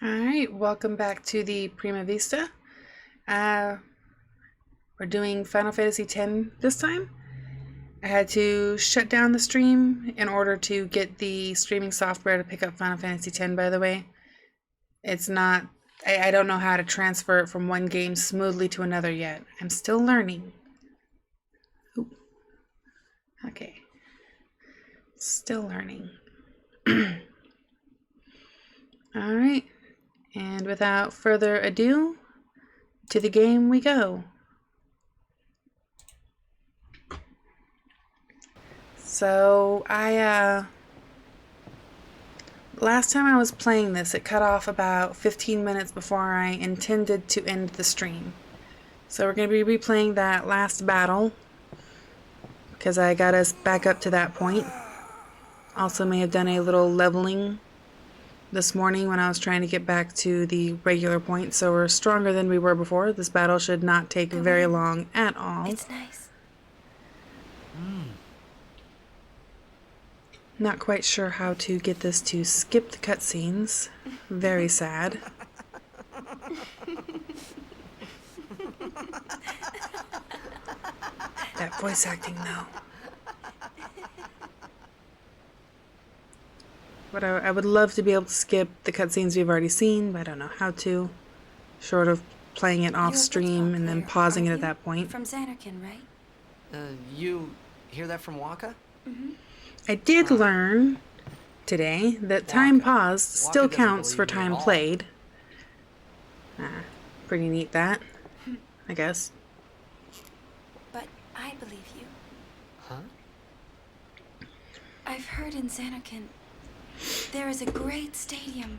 Alright, welcome back to the Prima Vista. We're doing Final Fantasy X this time. I had to shut down the stream in order to get the streaming software to pick up Final Fantasy X, by the way. It's not... I don't know how to transfer it from one game smoothly to another yet. I'm still learning. Ooh. Okay. Still learning. Alright. And without further ado, to the game we go. So, last time I was playing this, it cut off about 15 minutes before I intended to end the stream. So we're going to be replaying that last battle, because I got us back up to that point. Also may have done a little leveling this morning when I was trying to get back to the regular point, so we're stronger than we were before. This battle should not take very long at all. It's nice. Not quite sure how to get this to skip the cutscenes. Very sad. That voice acting though. But I would love to be able to skip the cutscenes we've already seen, but I don't know how to. Short of playing it off stream and then pausing it at that point. From Xanarkin, right? You hear that from Waka? Mm-hmm. I did learn today that time paused still counts for time played. Pretty neat that, I guess. But I believe you. Huh? I've heard in Xanarkin there is a great stadium,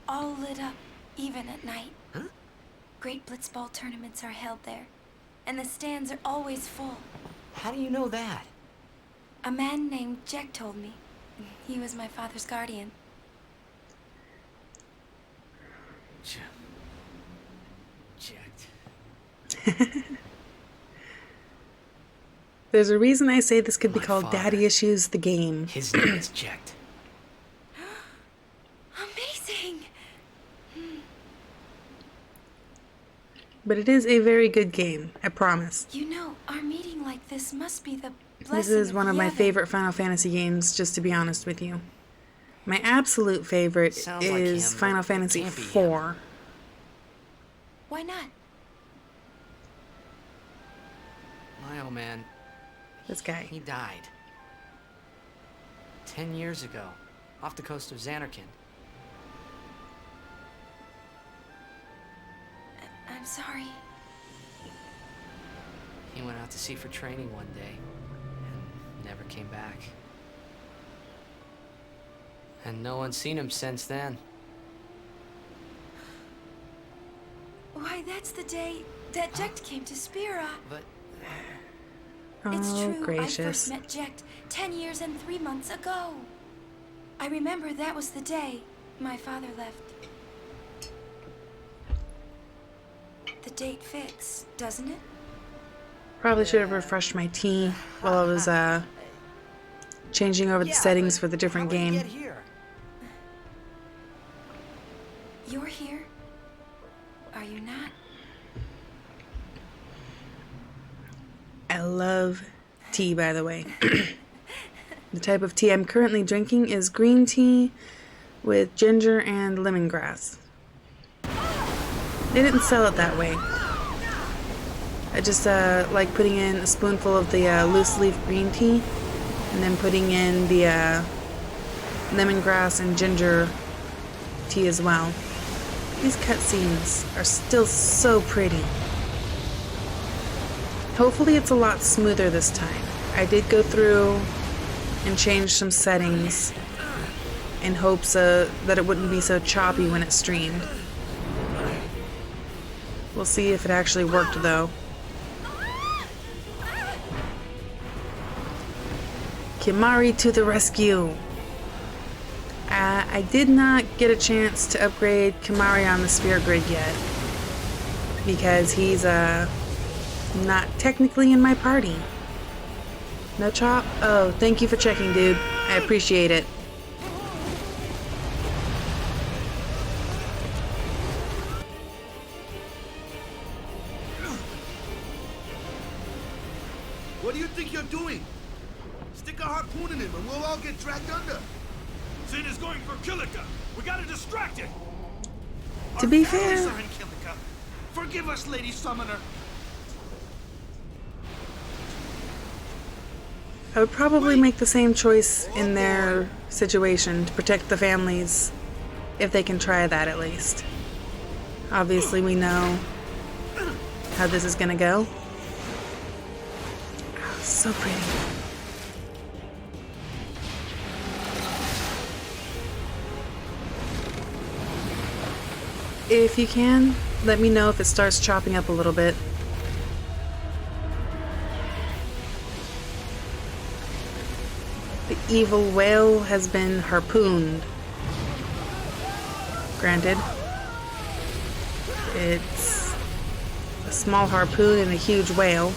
all lit up, even at night. Huh? Great blitzball tournaments are held there, and the stands are always full. How do you know that? A man named Jack told me. He was my father's guardian. Checked. There's a reason I say this could be My called father. Daddy Issues the Game. His name is checked. Amazing! But it is a very good game, I promise. You know, our meeting like this must be the blessing This is one of my Yevon. favorite Final Fantasy games, just to be honest with you. My absolute favorite Sounds like is him, Final but Fantasy can't be IV. Why not? My old man, This guy. he died 10 years ago, off the coast of Xanarkin. I'm sorry. He went out to sea for training one day and never came back. And no one's seen him since then. Why, that's the day that Jecht came to Spira. But It's Oh, true, I gracious. first met Jecht 10 years and 3 months ago. I remember that was the day my father left. The date fits, doesn't it? Probably should have refreshed my tea while I was changing over the settings for the different how did he game. get here? You're here? Are you not? I love tea, by the way. The type of tea I'm currently drinking is green tea with ginger and lemongrass. They didn't sell it that way. I just like putting in a spoonful of the loose leaf green tea and then putting in the lemongrass and ginger tea as well. These cutscenes are still so pretty. Hopefully it's a lot smoother this time. I did go through and change some settings in hopes that it wouldn't be so choppy when it streamed. We'll see if it actually worked though. Kimahri to the rescue! I did not get a chance to upgrade Kimahri on the sphere grid yet because he's not technically in my party. No chop? Oh, thank you for checking, dude. I appreciate it. What do you think you're doing? Stick a harpoon in him and we'll all get dragged under. Sin is going for Kilika. We gotta distract it. To be Our families fair, are in Kilika. Forgive us, Lady Summoner. I would probably make the same choice in their situation to protect the families, if they can try that at least. Obviously, we know how this is gonna go. Oh, so pretty. If you can, let me know if it starts chopping up a little bit. The evil whale has been harpooned. Granted, it's a small harpoon and a huge whale.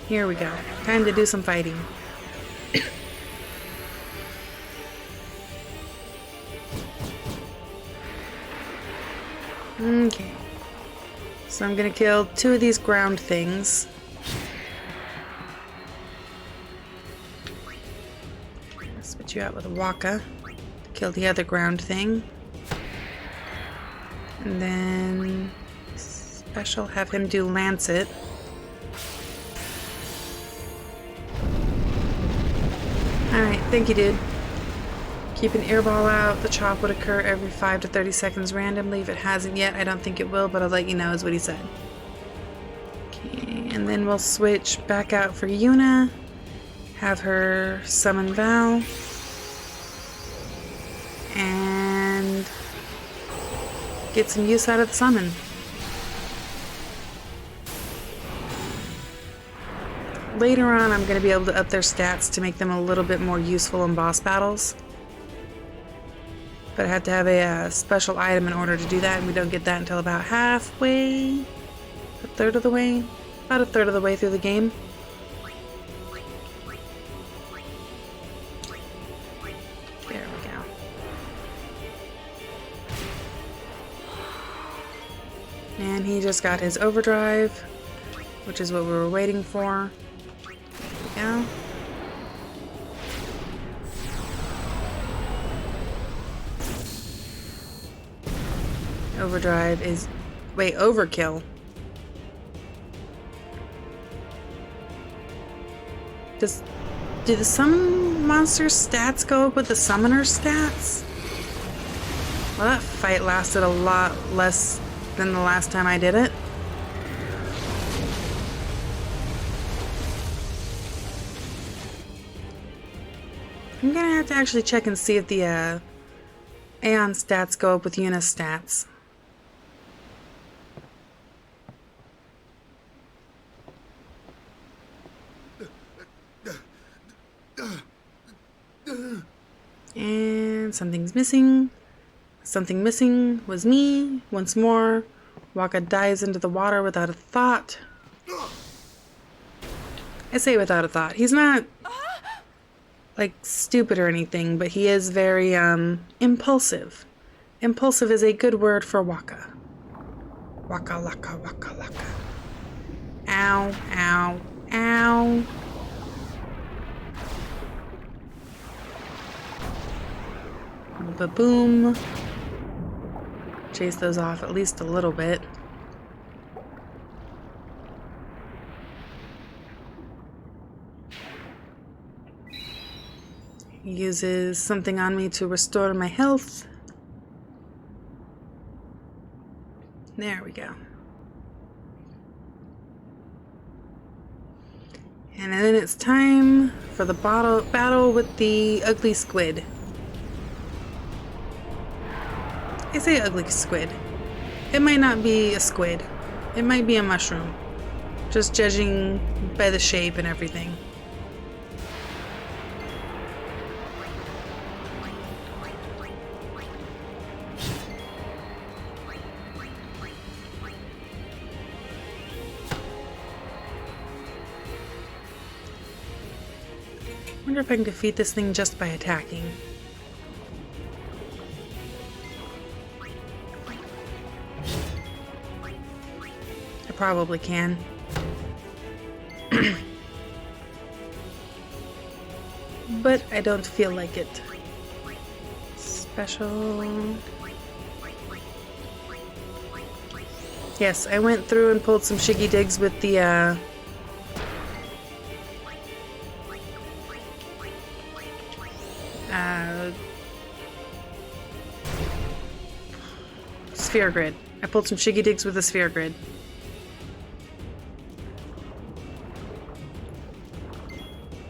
Here we go. Time to do some fighting. Okay. So I'm gonna kill 2 of these ground things. Switch you out with a Waka. Kill the other ground thing. And then special have him do Lancet. Alright, thank you, dude. Keep an airball out. The chop would occur every 5 to 30 seconds randomly. If it hasn't yet, I don't think it will, but I'll let you know, is what he said. Okay, and then we'll switch back out for Yuna. Have her summon Val. And get some use out of the summon. Later on, I'm going to be able to up their stats to make them a little bit more useful in boss battles. But I have to have a special item in order to do that, and we don't get that until about halfway, a third of the way, about a third of the way through the game. There we go. And he just got his overdrive, which is what we were waiting for. There we go. Overdrive is... Wait, overkill. Do the summon monster's stats go up with the summoner's stats? Well, that fight lasted a lot less than the last time I did it. I'm gonna have to actually check and see if the Aeon stats go up with Yuna's stats. And something's missing. Something missing was me. Once more, Waka dives into the water without a thought. I say without a thought. He's not, like, stupid or anything, but he is very, impulsive. Impulsive is a good word for Waka. Waka laka waka laka. Ow, ow, ow. Ba-boom. Chase those off at least a little bit. He uses something on me to restore my health. There we go. And then it's time for the battle with the ugly squid. I say ugly squid. It might not be a squid. It might be a mushroom. Just judging by the shape and everything. I wonder if I can defeat this thing just by attacking. I probably can. But I don't feel like it. Special. Yes, I went through and pulled some shiggy digs with the sphere grid. I pulled some shiggy digs with the sphere grid.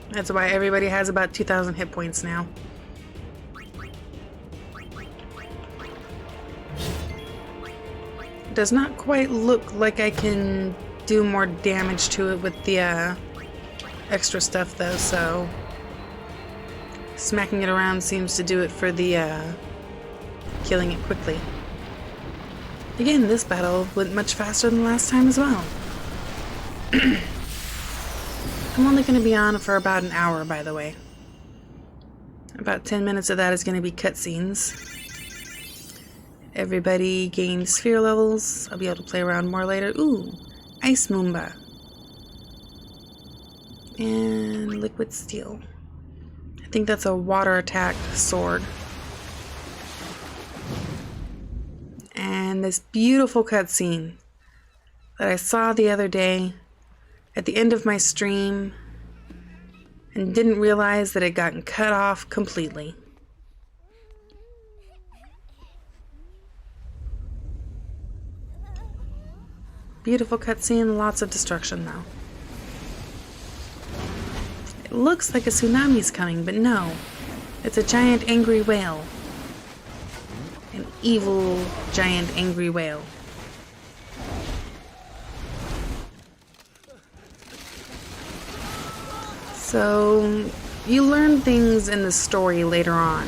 That's why everybody has about 2,000 hit points now. Does not quite look like I can do more damage to it with the extra stuff though, so smacking it around seems to do it for the killing it quickly. Again, this battle went much faster than last time as well. I'm only going to be on for about an hour, by the way. About 10 minutes of that is going to be cutscenes. Everybody gained sphere levels. I'll be able to play around more later. Ooh, Ice Moomba. And Liquid Steel. I think that's a water attack sword. And this beautiful cutscene that I saw the other day at the end of my stream and didn't realize that it had gotten cut off completely. Beautiful cutscene, lots of destruction though. It looks like a tsunami's coming, but no. It's a giant angry whale. An evil giant angry whale. So, you learn things in the story later on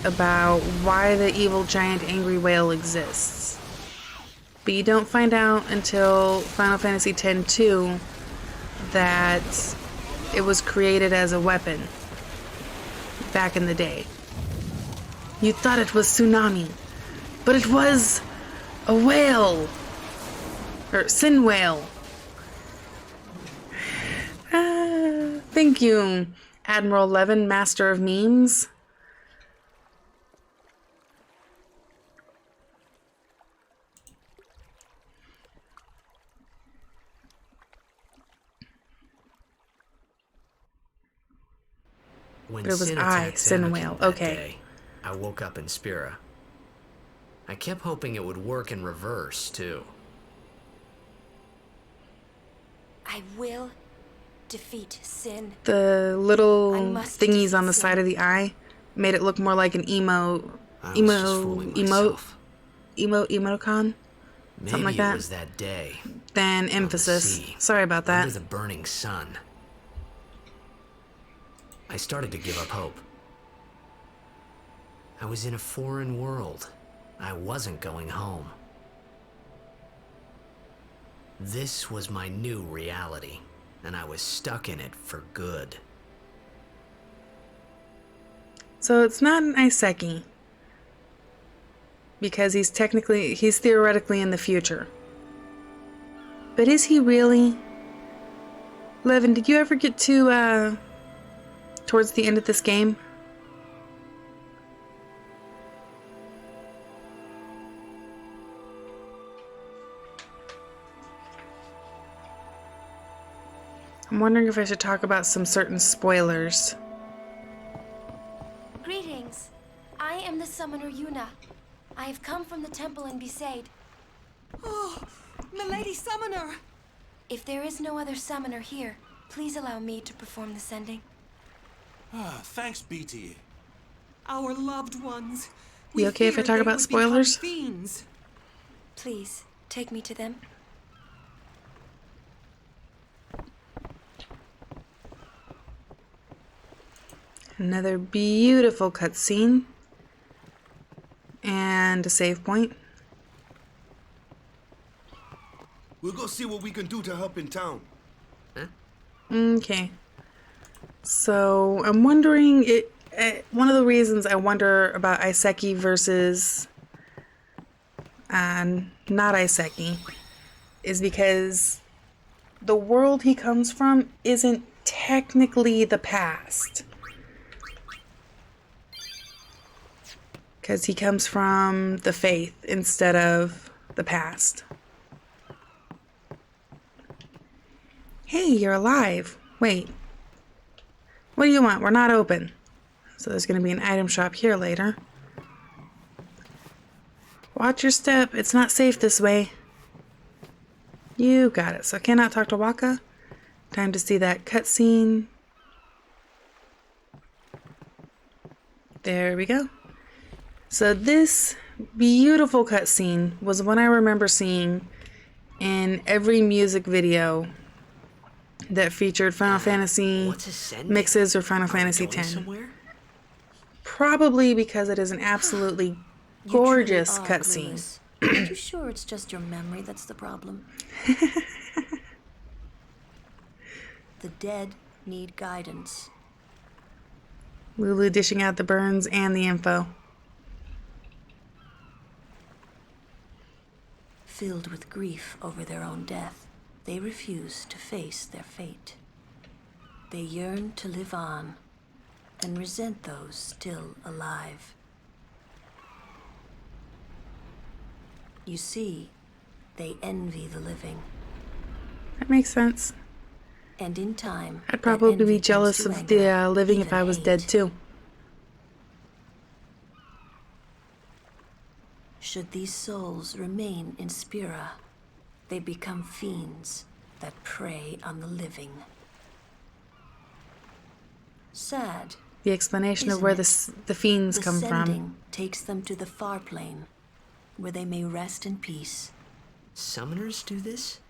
about why the evil giant angry whale exists. But you don't find out until Final Fantasy X-2 that it was created as a weapon back in the day. You thought it was tsunami, but it was a whale, or sin whale. Thank you, Admiral Levin, Master of Memes. When But it was Sin I, attacked Sin Anakin Whale. that Okay. day, I woke up in Spira. I kept hoping it would work in reverse, too. I will defeat Sin. The little I must thingies on the defeat side of Sin. the eye made it look more like an I was just fooling myself. emoticon Maybe something like it that. was that day. than emphasis. sea, Sorry about Under that. the burning sun. I started to give up hope. I was in a foreign world. I wasn't going home. This was my new reality, and I was stuck in it for good. So it's not an Iseki. Because he's theoretically in the future. But is he really? Levin, did you ever get to, towards the end of this game? I'm wondering if I should talk about some certain spoilers. Greetings. I am the summoner Yuna. I have come from the temple in Besaid. Oh, Milady Summoner! If there is no other summoner here, please allow me to perform the sending. Thanks, BT. Our loved ones. You okay if I feared talk they about would become spoilers? Fiends. Please, take me to them. Another beautiful cutscene. And a save point. We'll go see what we can do to help in town. Okay. So I'm wondering, one of the reasons I wonder about Iseki versus not Iseki is because the world he comes from isn't technically the past. Because he comes from the faith instead of the past. Hey, you're alive. Wait. What do you want? We're not open. So there's going to be an item shop here later. Watch your step. It's not safe this way. You got it. So I cannot talk to Waka. Time to see that cutscene. There we go. So this beautiful cutscene was one I remember seeing in every music video that featured Final Fantasy mixes or Final Fantasy X. Probably because it is an absolutely gorgeous cutscene. Are you sure it's just your memory that's the problem? The dead need guidance. Lulu dishing out the burns and the info. Filled with grief over their own death, they refuse to face their fate. They yearn to live on and resent those still alive. You see, they envy the living. That makes sense. And in time, I'd probably be jealous of the living if I was dead too. Should these souls remain in Spira, they become fiends that prey on the living. Sad. The explanation of where the fiends come from. Sending takes them to the far plane, where they may rest in peace. Summoners do this?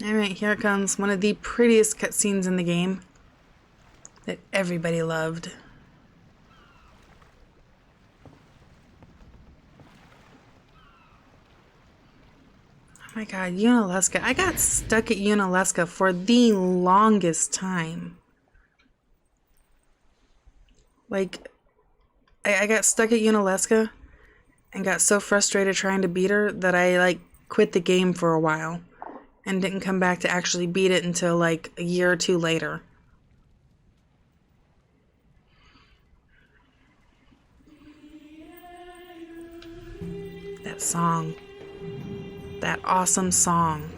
Alright, here it comes. One of the prettiest cutscenes in the game that everybody loved. Oh my god, Unalesca. I got stuck at Unalesca for the longest time. Like, I got stuck at Unalesca and got so frustrated trying to beat her that I, like, quit the game for a while and didn't come back to actually beat it until, like, a year or two later. That song. That awesome song.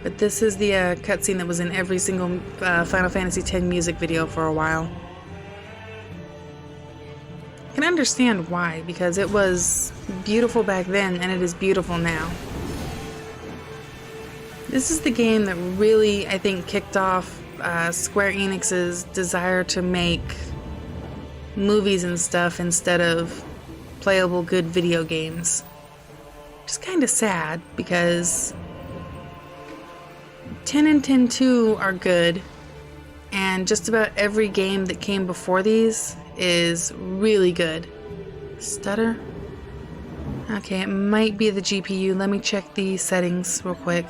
But this is the cutscene that was in every single Final Fantasy X music video for a while. I can understand why, because it was beautiful back then and it is beautiful now. This is the game that really, I think, kicked off Square Enix's desire to make movies and stuff instead of playable good video games. Which is kind of sad, because 10 and 10-2 are good, and just about every game that came before these is really good. Stutter? Okay, it might be the GPU. Let me check the settings real quick.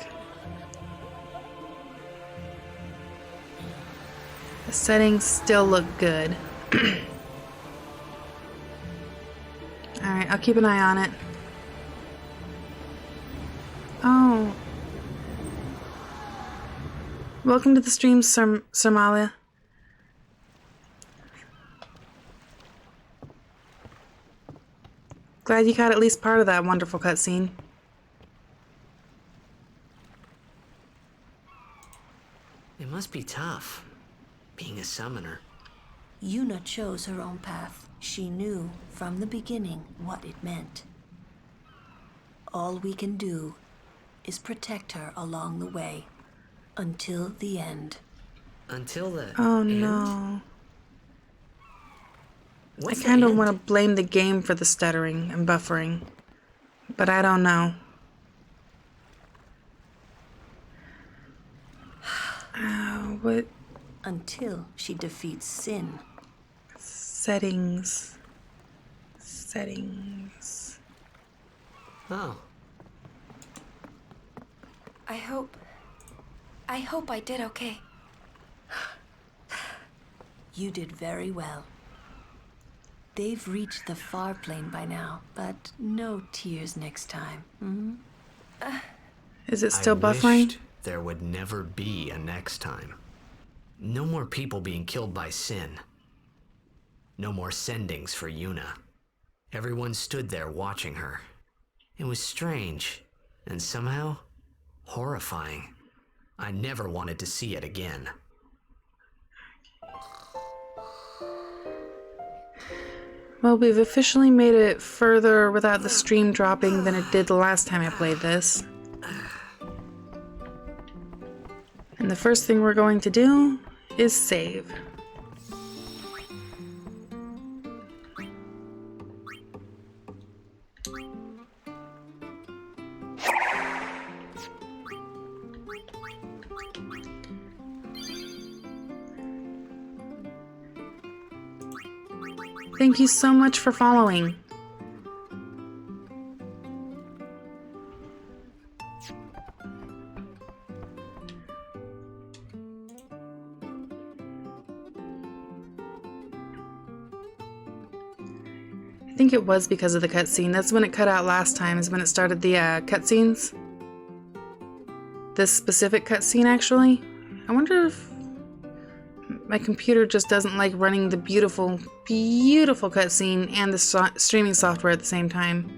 The settings still look good. Alright, I'll keep an eye on it. Oh. Welcome to the stream, Somalia. Glad you caught at least part of that wonderful cutscene. It must be tough, being a summoner. Yuna chose her own path. She knew from the beginning what it meant. All we can do is protect her along the way, until the end. Until the Oh end? no. What's I the kind of end? want to blame the game for the stuttering and buffering, but I don't know. What? Until she defeats sin. Settings. Settings. Oh, I hope I did okay. You did very well. They've reached the far plane by now, but no tears next time. Is it still I buffering? wished there would never be a next time. No more people being killed by sin. No more sendings for Yuna. Everyone stood there watching her. It was strange, and somehow horrifying. I never wanted to see it again. Well, we've officially made it further without the stream dropping than it did the last time I played this. And the first thing we're going to do is save. Thank you so much for following. I think it was because of the cutscene. That's when it cut out last time, is when it started the cutscenes. This specific cutscene, actually. I wonder if my computer just doesn't like running the beautiful, beautiful cutscene and the streaming software at the same time.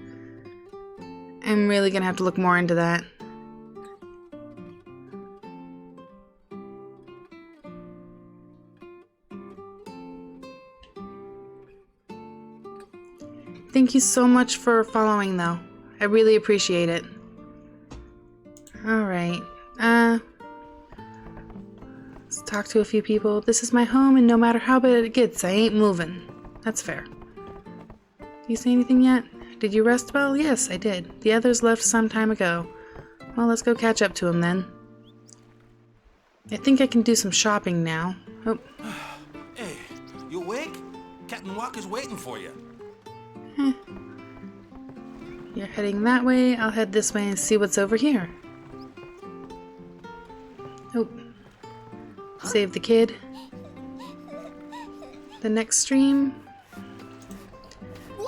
I'm really gonna have to look more into that. Thank you so much for following, though. I really appreciate it. Alright. Let's talk to a few people. This is my home, and no matter how bad it gets, I ain't moving. That's fair. You say anything yet? Did you rest well? Yes, I did. The others left some time ago. Well, let's go catch up to them then. I think I can do some shopping now. Oh. Hey, you awake? Captain Walker's waiting for you. You're heading that way. I'll head this way and see what's over here. Oh. Save the kid. The next stream.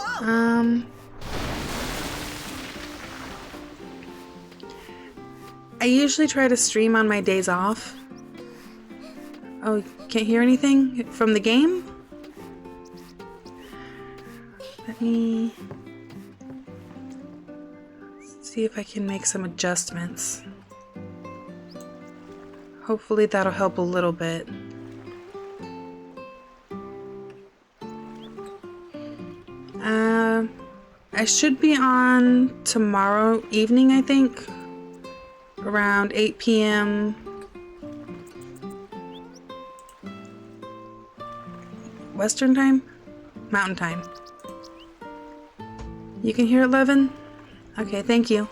I usually try to stream on my days off. Oh, can't hear anything from the game? Let me see if I can make some adjustments. Hopefully that'll help a little bit. I should be on tomorrow evening, I think, around 8 p.m. Western time? Mountain time. You can hear it, Levin? Okay, thank you.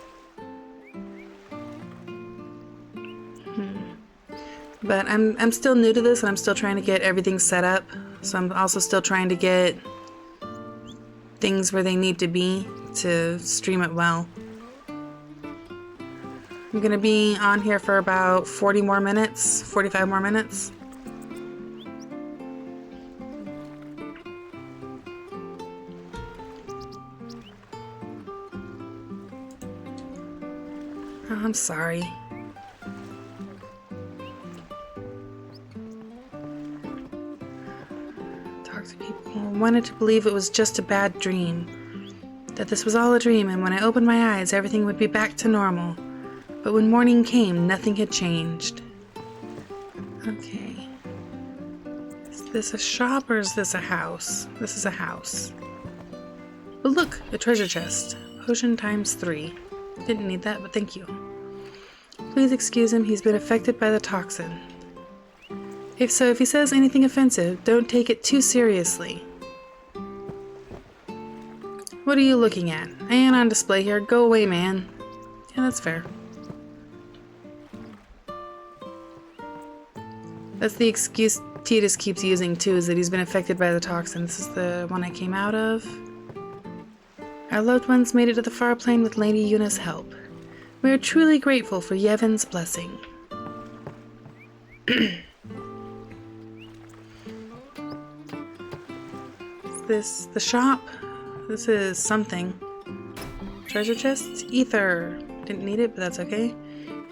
But I'm still new to this, and I'm still trying to get everything set up. So I'm also still trying to get things where they need to be to stream it well. I'm gonna be on here for about 40 more minutes, 45 more minutes. Oh, I'm sorry. Talk to people. I wanted to believe it was just a bad dream. That this was all a dream, and when I opened my eyes, everything would be back to normal. But when morning came, nothing had changed. Okay. Is this a shop or is this a house? This is a house. But look, a treasure chest. Potion times 3. Didn't need that, but thank you. Please excuse him, he's been affected by the toxin. If he says anything offensive, don't take it too seriously. What are you looking at? I ain't on display here. Go away, man. Yeah, that's fair. That's the excuse Titus keeps using too is that he's been affected by the toxin. This is the one I came out of. Our loved ones made it to the far plane with Lady Yuna's help. We are truly grateful for Yevon's blessing. Is this the shop? This is something. Treasure chest? Ether. Didn't need it, but that's okay.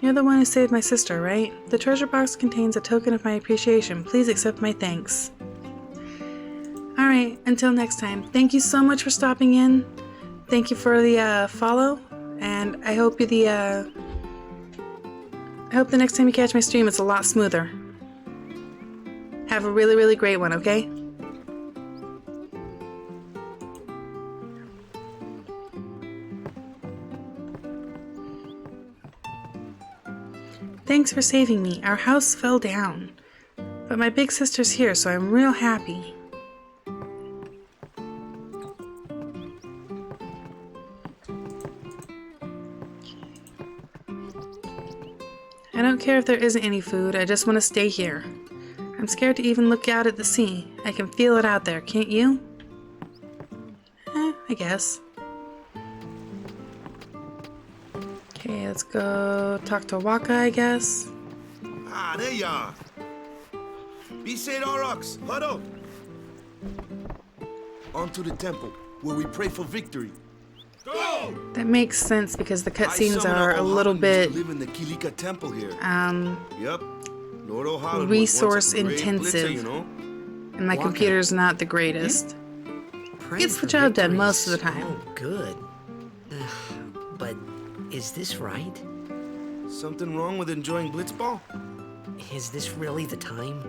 You're the one who saved my sister, right? The treasure box contains a token of my appreciation. Please accept my thanks. Alright, until next time. Thank you so much for stopping in. Thank you for the follow. And I hope the next time you catch my stream it's a lot smoother. Have a really, really great one, okay? Thanks for saving me. Our house fell down. But my big sister's here, so I'm real happy. I don't care if there isn't any food, I just want to stay here. I'm scared to even look out at the sea. I can feel it out there, can't you? I guess. Okay, let's go talk to Waka, I guess. Ah, there you are. Be said Aurochs, huddle. On to the temple, where we pray for victory. Go! That makes sense because the I cutscenes summon are a O'Halloran little used to bit live in the Kilika temple here. Yep. Lord O'Halloran was resource once a great intensive. blitzer, you know? and my Waka. computer's not the greatest. Praying Gets the for job done victory most of the is time. all good. But is this right? Something wrong with enjoying blitzball? Is this really the time?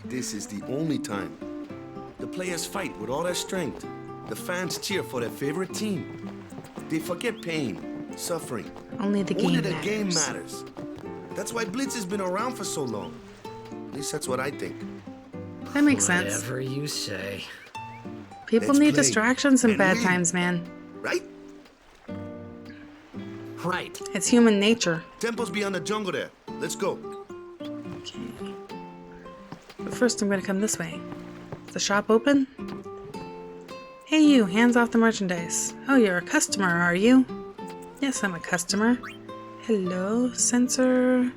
This is the only time. The players fight with all their strength. The fans cheer for their favorite team. They forget pain, suffering. Only the Only game the matters. game matters. That's why Blitz has been around for so long. At least that's what I think. That makes sense. Whatever you say. People Let's need play distractions in and bad win. times, man. Right? Right. It's human nature. Temple's beyond the jungle there. Let's go. Okay. But first I'm gonna come this way. Is the shop open? Hey you, hands off the merchandise. Oh, you're a customer, are you? Yes, I'm a customer. Hello, sensor.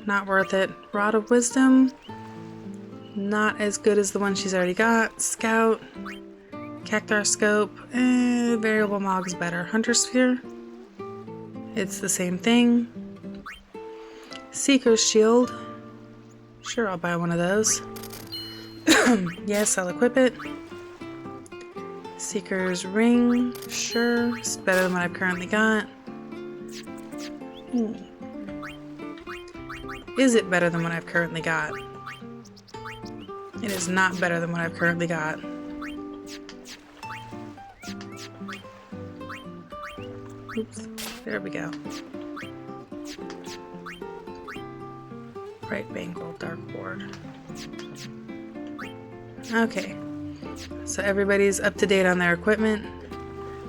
Not worth it. Rod of Wisdom. Not as good as the one she's already got. Scout. Cactar Scope. Variable Mog's better. Hunter Sphere. It's the same thing. Seeker's Shield. Sure, I'll buy one of those. Yes, I'll equip it. Seeker's Ring. Sure, it's better than what I've currently got. Is it better than what I've currently got? It is not better than what I've currently got. Oops, there we go. Bright Bangle, Dark Ward. Okay, so everybody's up to date on their equipment.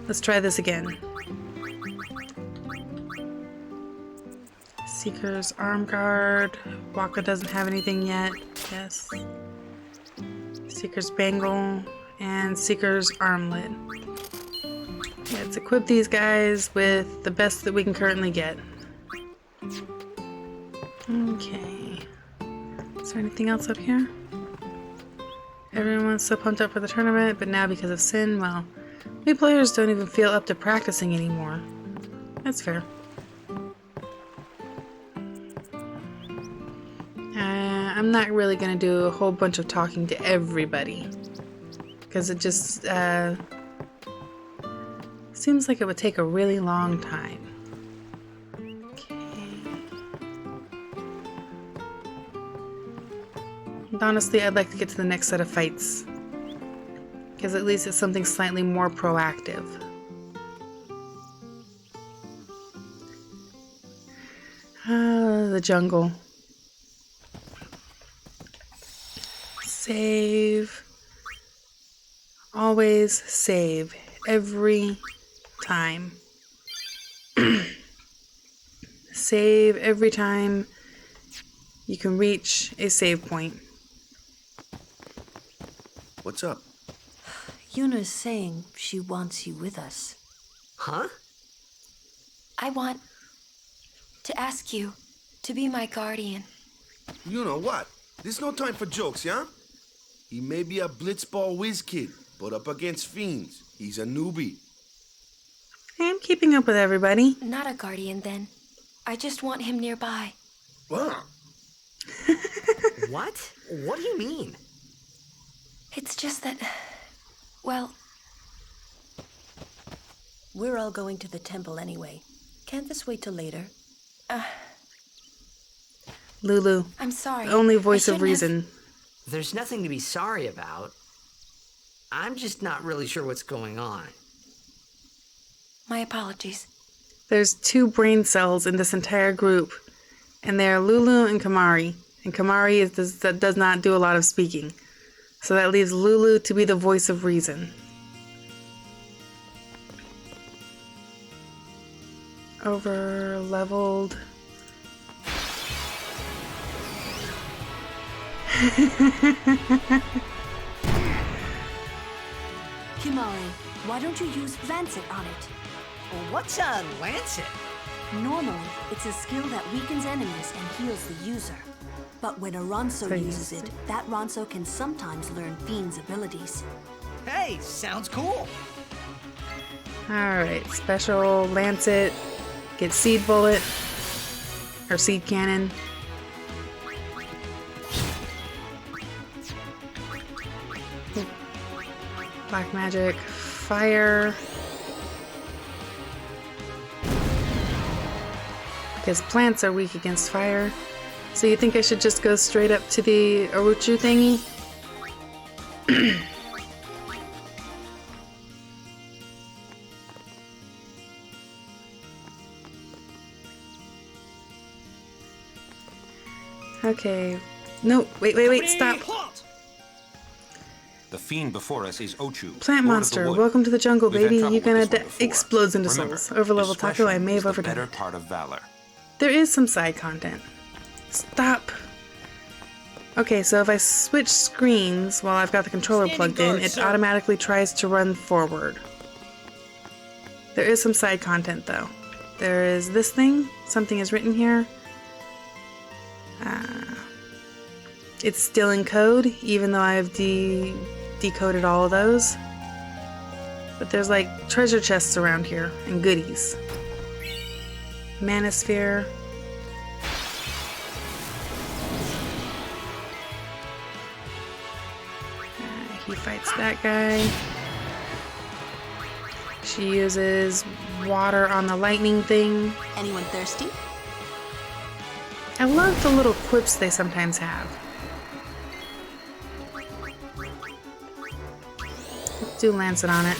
Let's try this again. Seeker's Arm Guard. Waka doesn't have anything yet. Yes. Seeker's Bangle and Seeker's Armlet. Let's equip these guys with the best that we can currently get. Okay. Is there anything else up here? Everyone's so pumped up for the tournament, but now because of Sin, well, we players don't even feel up to practicing anymore. That's fair. I'm not really going to do a whole bunch of talking to everybody, because it just seems like it would take a really long time. Okay. And honestly, I'd like to get to the next set of fights, because at least it's something slightly more proactive. The jungle. Save. Always save. Every time. Save every time you can reach a save point. What's up? Yuna's saying she wants you with us. Huh? I want to ask you to be my guardian. You know what? There's no time for jokes, yeah? He may be a blitzball whiz kid, but up against fiends, he's a newbie. I am keeping up with everybody. Not a guardian, then. I just want him nearby. What? What? What do you mean? It's just that, well, We're all going to the temple anyway. Can't this wait till later? Lulu, I'm sorry. the only I voice of shouldn't have- reason. There's nothing to be sorry about. I'm just not really sure what's going on. My apologies. There's 2 brain cells in this entire group, and they're Lulu and Kamari. And Kamari does not do a lot of speaking. So that leaves Lulu to be the voice of reason. Over leveled. Kimari, why don't you use Lancet on it? What's a lancet? Normally, it's a skill that weakens enemies and heals the user. But when a Ronso uses it, that Ronso can sometimes learn Fiend's abilities. Hey, sounds cool. Alright, special Lancet. Get Seed Bullet. Or Seed Cannon. Black Magic. Fire. Because plants are weak against fire. So you think I should just go straight up to the Orochu thingy? Okay. No, wait, stop. The fiend before us is Ochu. Plant Lord of monster, the Wood. welcome to the jungle, We've had baby. trouble You're with gonna this one before. explodes into Remember, souls. Overlevel taco, I discretion may have is the overdone better it. part of valor. There is some side content. Stop. Okay, so if I switch screens while I've got the controller plugged in, it automatically tries to run forward. There is some side content though. There is this thing. Something is written here. It's still in code, even though I've decoded all of those. But there's like treasure chests around here and goodies. Manosphere. He fights that guy. She uses water on the lightning thing. Anyone thirsty? I love the little quips they sometimes have. Let's do Lancet on it.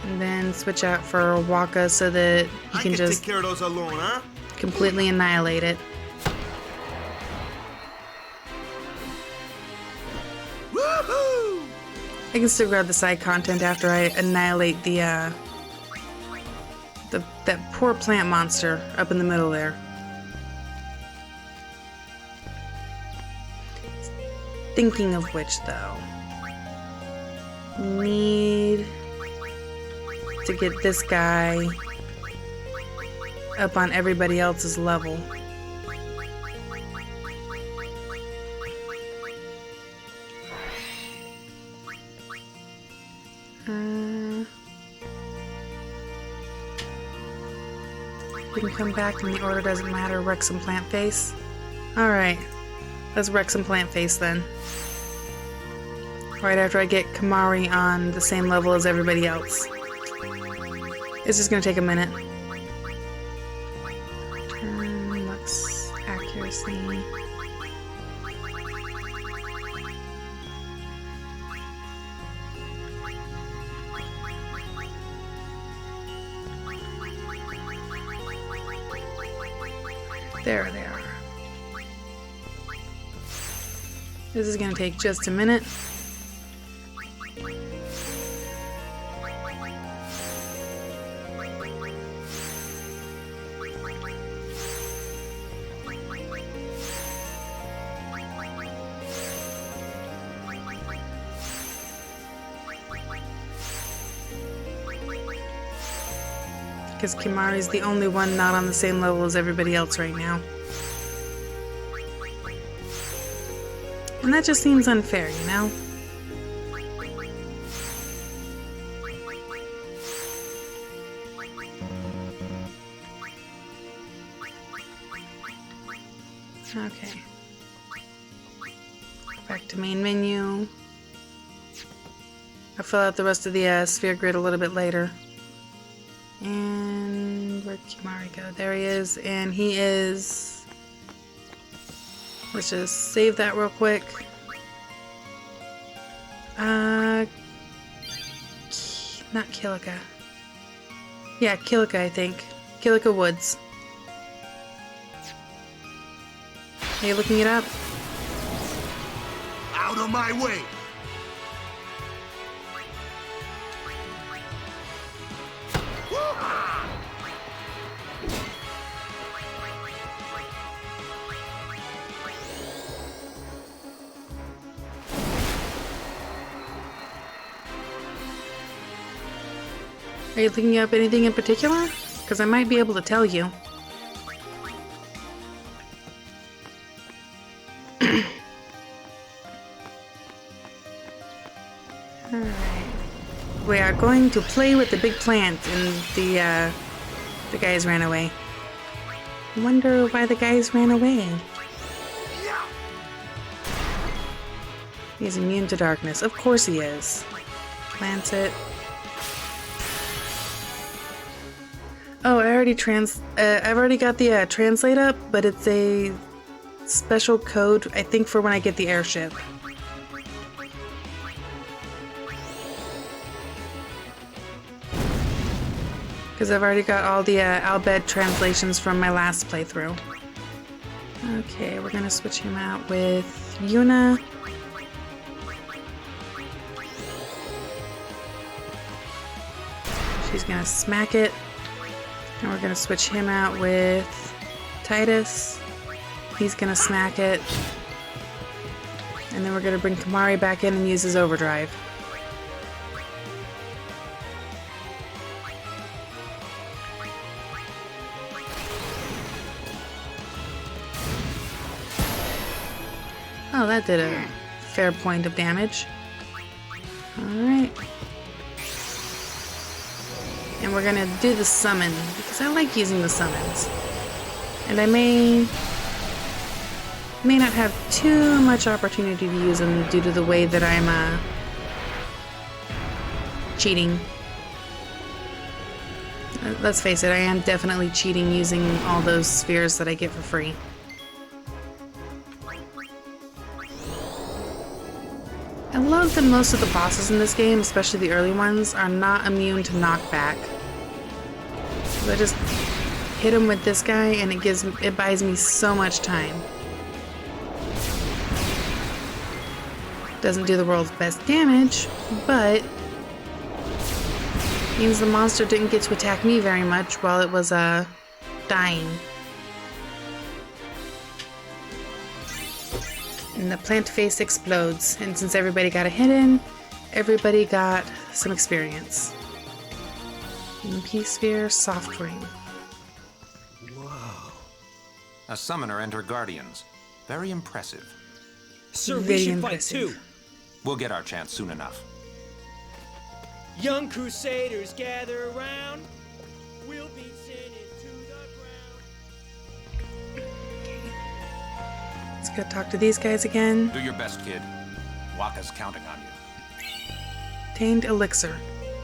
And then switch out for Waka so that he can just take care of those alone, huh? completely annihilate it. Woohoo! I can still grab the side content after I annihilate that poor plant monster up in the middle there. Thinking of which, though, need to get this guy up on everybody else's level. We can come back and the order doesn't matter. Wreck some plant face. Alright. Let's wreck some plant face then. Right after I get Kamari on the same level as everybody else. It's just gonna take a minute. Turn, lux, accuracy. There they are. This is gonna take just a minute. Because Kimari's the only one not on the same level as everybody else right now. And that just seems unfair, you know? Okay. Back to main menu. I'll fill out the rest of the sphere grid a little bit later. And where'd Kimari go? There he is. And he is... Let's just save that real quick. Not Kilika. Yeah, Kilika, I think. Kilika Woods. Are you looking it up? Out of my way! Are you looking up anything in particular? Because I might be able to tell you. Alright. We are going to play with the big plant, and the guys ran away. I wonder why the guys ran away. He's immune to darkness. Of course he is. Plants it. Oh, I've already got the translate up, but it's a special code, I think, for when I get the airship. Because I've already got all the Albed translations from my last playthrough. Okay, we're gonna switch him out with Yuna. She's gonna smack it. And we're gonna switch him out with Titus. He's gonna smack it. And then we're gonna bring Kimari back in and use his overdrive. Oh, that did a fair point of damage. Alright. And we're gonna do the summon, because I like using the summons. And I may not have too much opportunity to use them due to the way that I'm cheating. Let's face it, I am definitely cheating using all those spheres that I get for free. I love that most of the bosses in this game, especially the early ones, are not immune to knockback. So I just hit him with this guy and it buys me so much time. Doesn't do the world's best damage, but means the monster didn't get to attack me very much while it was dying. And the plant face explodes, and since everybody got a hit in, everybody got some experience. MP Sphere, Soft Ring. Whoa. A summoner and her guardians. Very impressive. Sir, Very we should impressive. fight too. We'll get our chance soon enough. Young crusaders gather around. We'll beat sin into the ground. Let's go talk to these guys again. Do your best, kid. Waka's counting on you. Obtained elixir.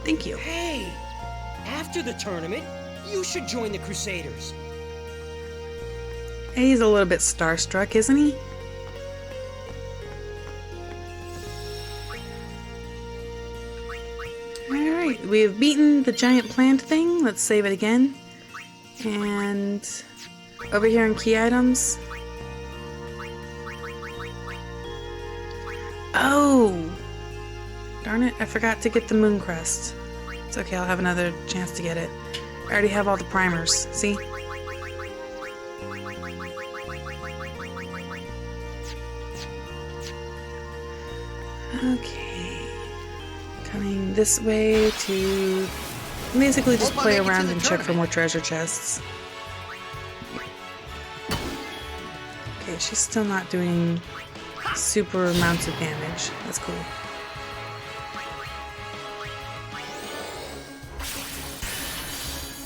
Thank you. Hey, after the tournament, you should join the Crusaders. He's a little bit starstruck, isn't he? Alright, we have beaten the giant plant thing. Let's save it again. And over here in key items. Oh! Darn it, I forgot to get the moon crest. It's okay, I'll have another chance to get it. I already have all the primers, see? Okay. Coming this way to Basically just Hope I play make it to around the and check for tournament. more treasure chests. Okay, she's still not doing super amounts of damage. That's cool.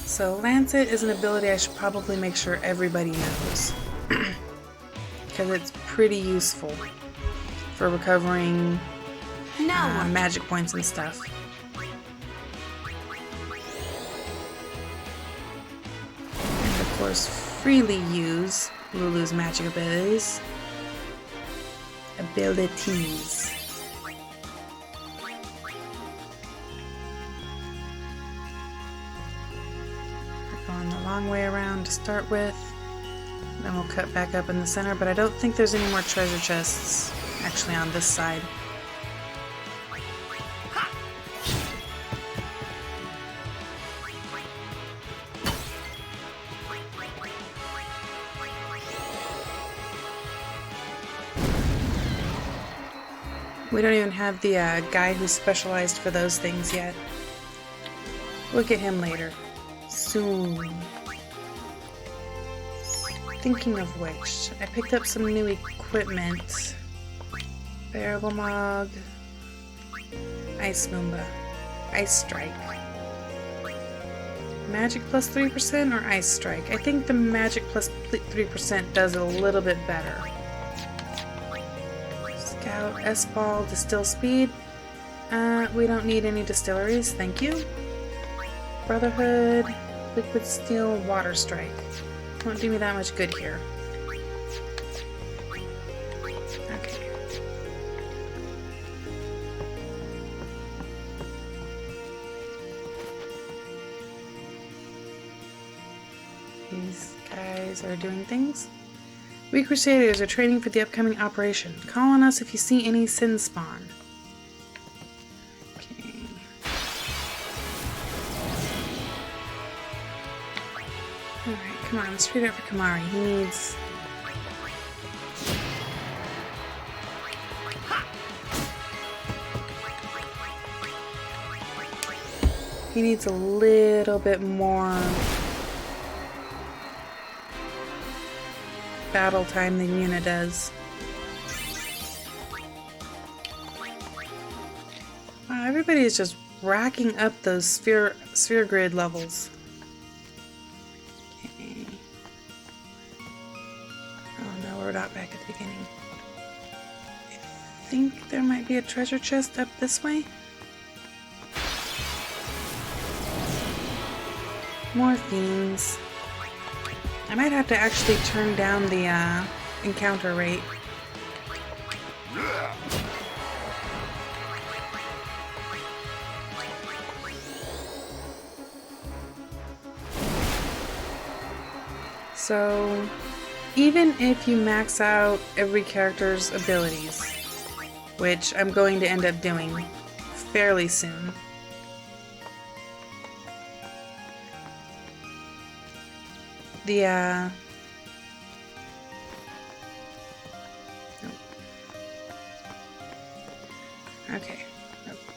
So Lancet is an ability I should probably make sure everybody knows. Because it's pretty useful for recovering magic points and stuff. And of course, freely use Lulu's magic abilities. We're going the long way around to start with. Then we'll cut back up in the center, but I don't think there's any more treasure chests actually on this side. We don't even have the guy who's specialized for those things yet. We'll get him later. Soon. Thinking of which, I picked up some new equipment. Variable Mog. Ice Moomba. Ice Strike. Magic plus 3% or Ice Strike? I think the Magic plus 3% does a little bit better. Scout, S-Ball, Distill Speed. We don't need any distilleries, thank you. Brotherhood, Liquid Steel, Water Strike. Won't do me that much good here. Okay. These guys are doing things. We Crusaders are training for the upcoming operation. Call on us if you see any sin spawn. Okay. Alright, come on, straight up for Kamari. He needs a little bit more battle time than Yuna does. Wow, everybody is just racking up those sphere grid levels. Okay. Oh no, we're not back at the beginning. I think there might be a treasure chest up this way. More fiends. I might have to actually turn down the encounter rate. So, even if you max out every character's abilities, which I'm going to end up doing fairly soon, the okay,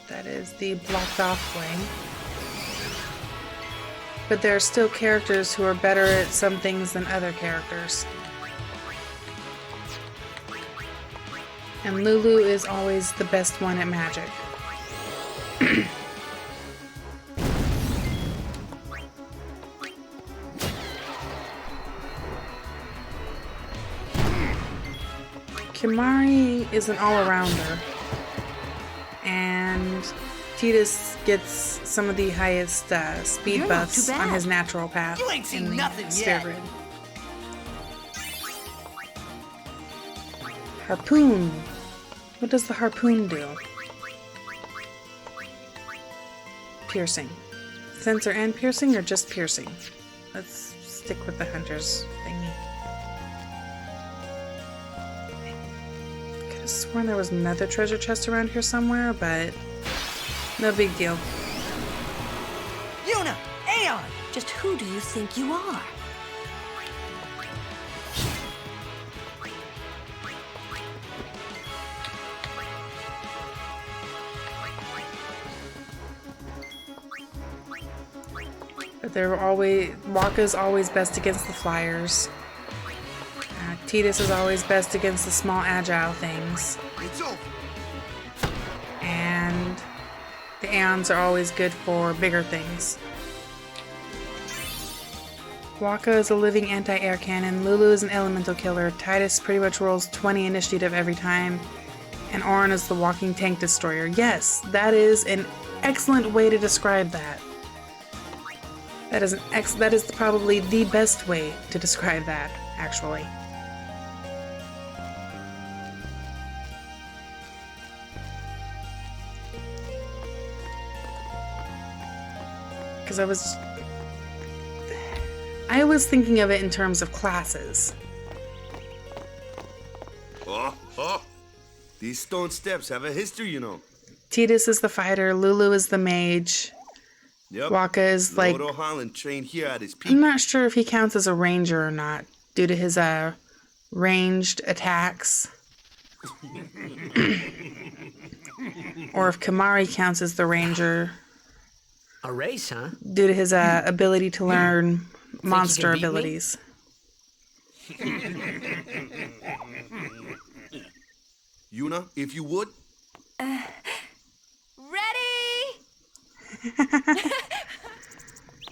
that is the blocked off way. But there are still characters who are better at some things than other characters. And Lulu is always the best one at magic. Kimari is an all-arounder, and Tidus gets some of the highest speed buffs on his natural path in the sphere grid. Harpoon. What does the harpoon do? Piercing. Sensor and piercing, or just piercing? Let's stick with the hunter's thingy. I could have sworn there was another treasure chest around here somewhere, but no big deal. Yuna! Aeon! Just who do you think you are? But Waka's always best against the flyers. Tidus is always best against the small agile things. It's over. And the Aeons are always good for bigger things. Waka is a living anti-air cannon, Lulu is an elemental killer, Tidus pretty much rolls 20 initiative every time, and Auron is the walking tank destroyer. Yes, that is an excellent way to describe that. That is probably the best way to describe that, actually. Because I was thinking of it in terms of classes. Oh. These stone steps have a history, you know. Tidus is the fighter, Lulu is the mage. Yep. Waka is like... Lord O'Holland trained here at his peak. I'm not sure if he counts as a ranger or not, due to his ranged attacks. Or if Kamari counts as the ranger. A race, huh? Due to his ability to learn monster you can beat me? abilities. Yuna, if you would. Ready?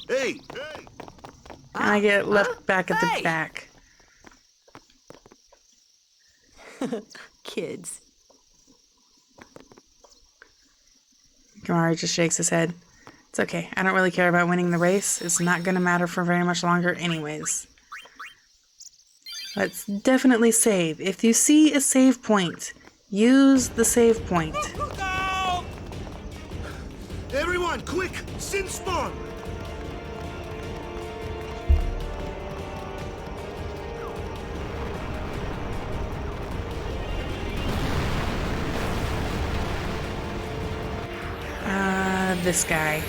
Hey! And I get left back at the back. Kids. Kamari just shakes his head. It's okay. I don't really care about winning the race. It's not going to matter for very much longer anyways. Let's definitely save. If you see a save point, use the save point. Everyone, quick! Sin spawn! This guy.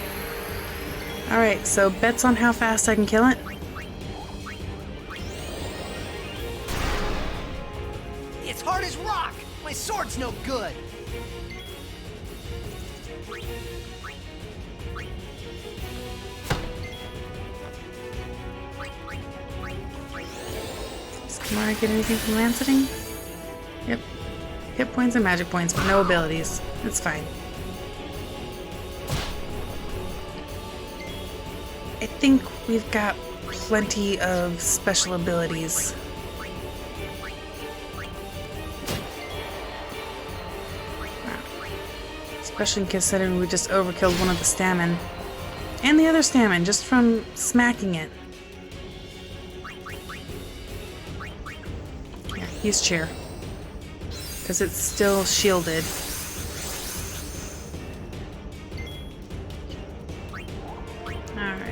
Alright, so bets on how fast I can kill it? It's hard as rock! My sword's no good! Does Kamari get anything from Lancetting? Yep. Hit points and magic points, but no abilities. It's fine. I think we've got plenty of special abilities. Especially considering we just overkilled one of the stamina. And the other stamina, just from smacking it. Yeah, use cheer. Because it's still shielded. Alright.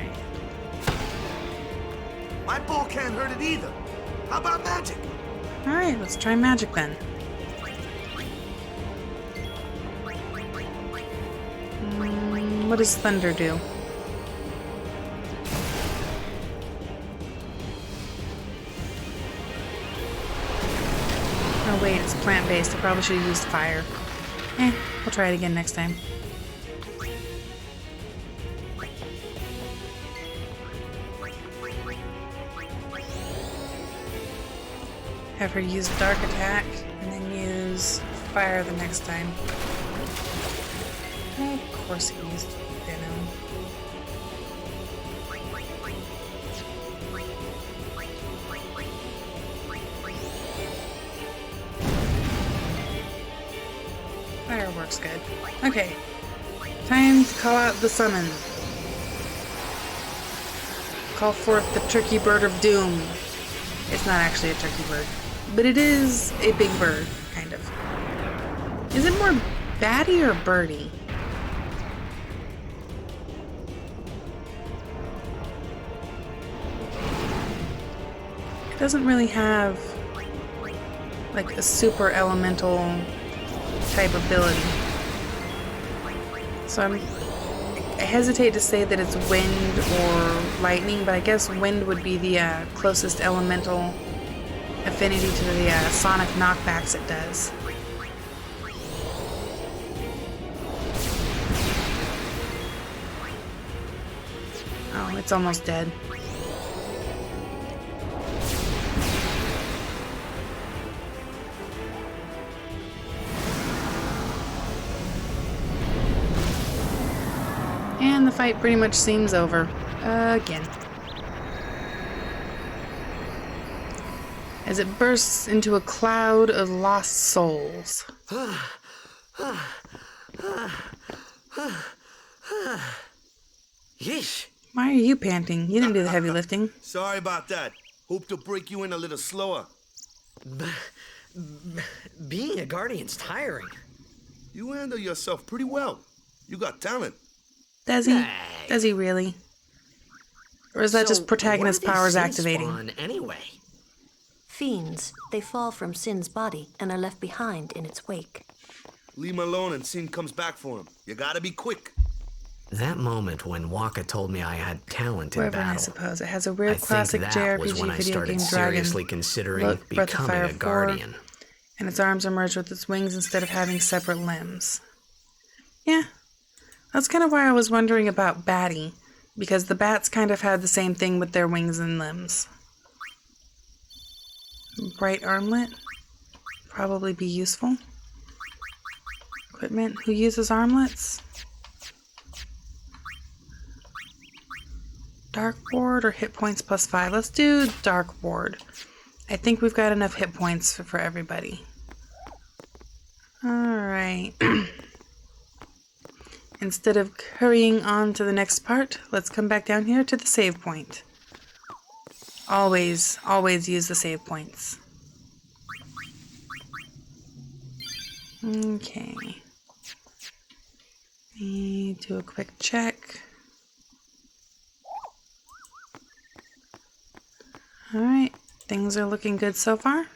My bow can't hurt it either. How about magic? Alright, let's try magic then. What does thunder do? Oh wait, it's plant-based. I probably should have used fire. We'll try it again next time. Have her use dark attack, and then use fire the next time. Of course it used venom. Fire works good. Okay. Time to call out the summon. Call forth the turkey bird of doom. It's not actually a turkey bird, but it is a big bird, kind of. Is it more batty or birdie? It doesn't really have like a super elemental type ability. So I hesitate to say that it's wind or lightning, but I guess wind would be the closest elemental affinity to the sonic knockbacks it does. Oh Oh, it's almost dead. And the fight pretty much seems over. Again. As it bursts into a cloud of lost souls. Yeesh. Why are you panting? You didn't do the heavy lifting. Sorry about that. Hope to break you in a little slower. Being a guardian's tiring. You handle yourself pretty well. You got talent. Does he? Does he really? Or is that just protagonist powers activating? Spawn anyway? Fiends, they fall from Sin's body and are left behind in its wake. Leave him alone and Sin comes back for him. You gotta be quick. That moment when Waka told me I had talent in Wyvern, battle. I suppose. It has a weird I classic think that was JRPG when I video started game seriously dragon considering look, Breath of Fire becoming a 4, guardian. and its arms are merged with its wings instead of having separate limbs. Yeah. That's kind of why I was wondering about Batty, because the bats kind of had the same thing with their wings and limbs. Bright armlet. Probably be useful. Equipment. Who uses armlets? Dark Ward or hit points plus 5? Let's do Dark Ward. I think we've got enough hit points for everybody. Alright. Instead of hurrying on to the next part, let's come back down here to the save point. Always use the save points. Okay. Let me do a quick check. Alright, things are looking good so far.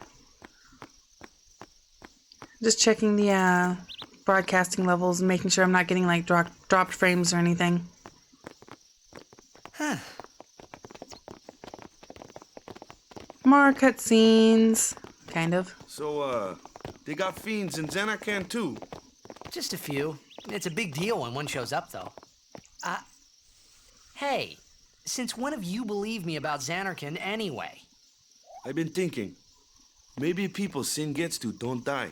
Just checking the broadcasting levels and making sure I'm not getting like dropped frames or anything. Huh. More cutscenes. Kind of. So, they got fiends in Xanarkand too. Just a few. It's a big deal when one shows up, though. Hey, since when have you believed me about Xanarkand anyway? I've been thinking. Maybe people Sin gets to don't die.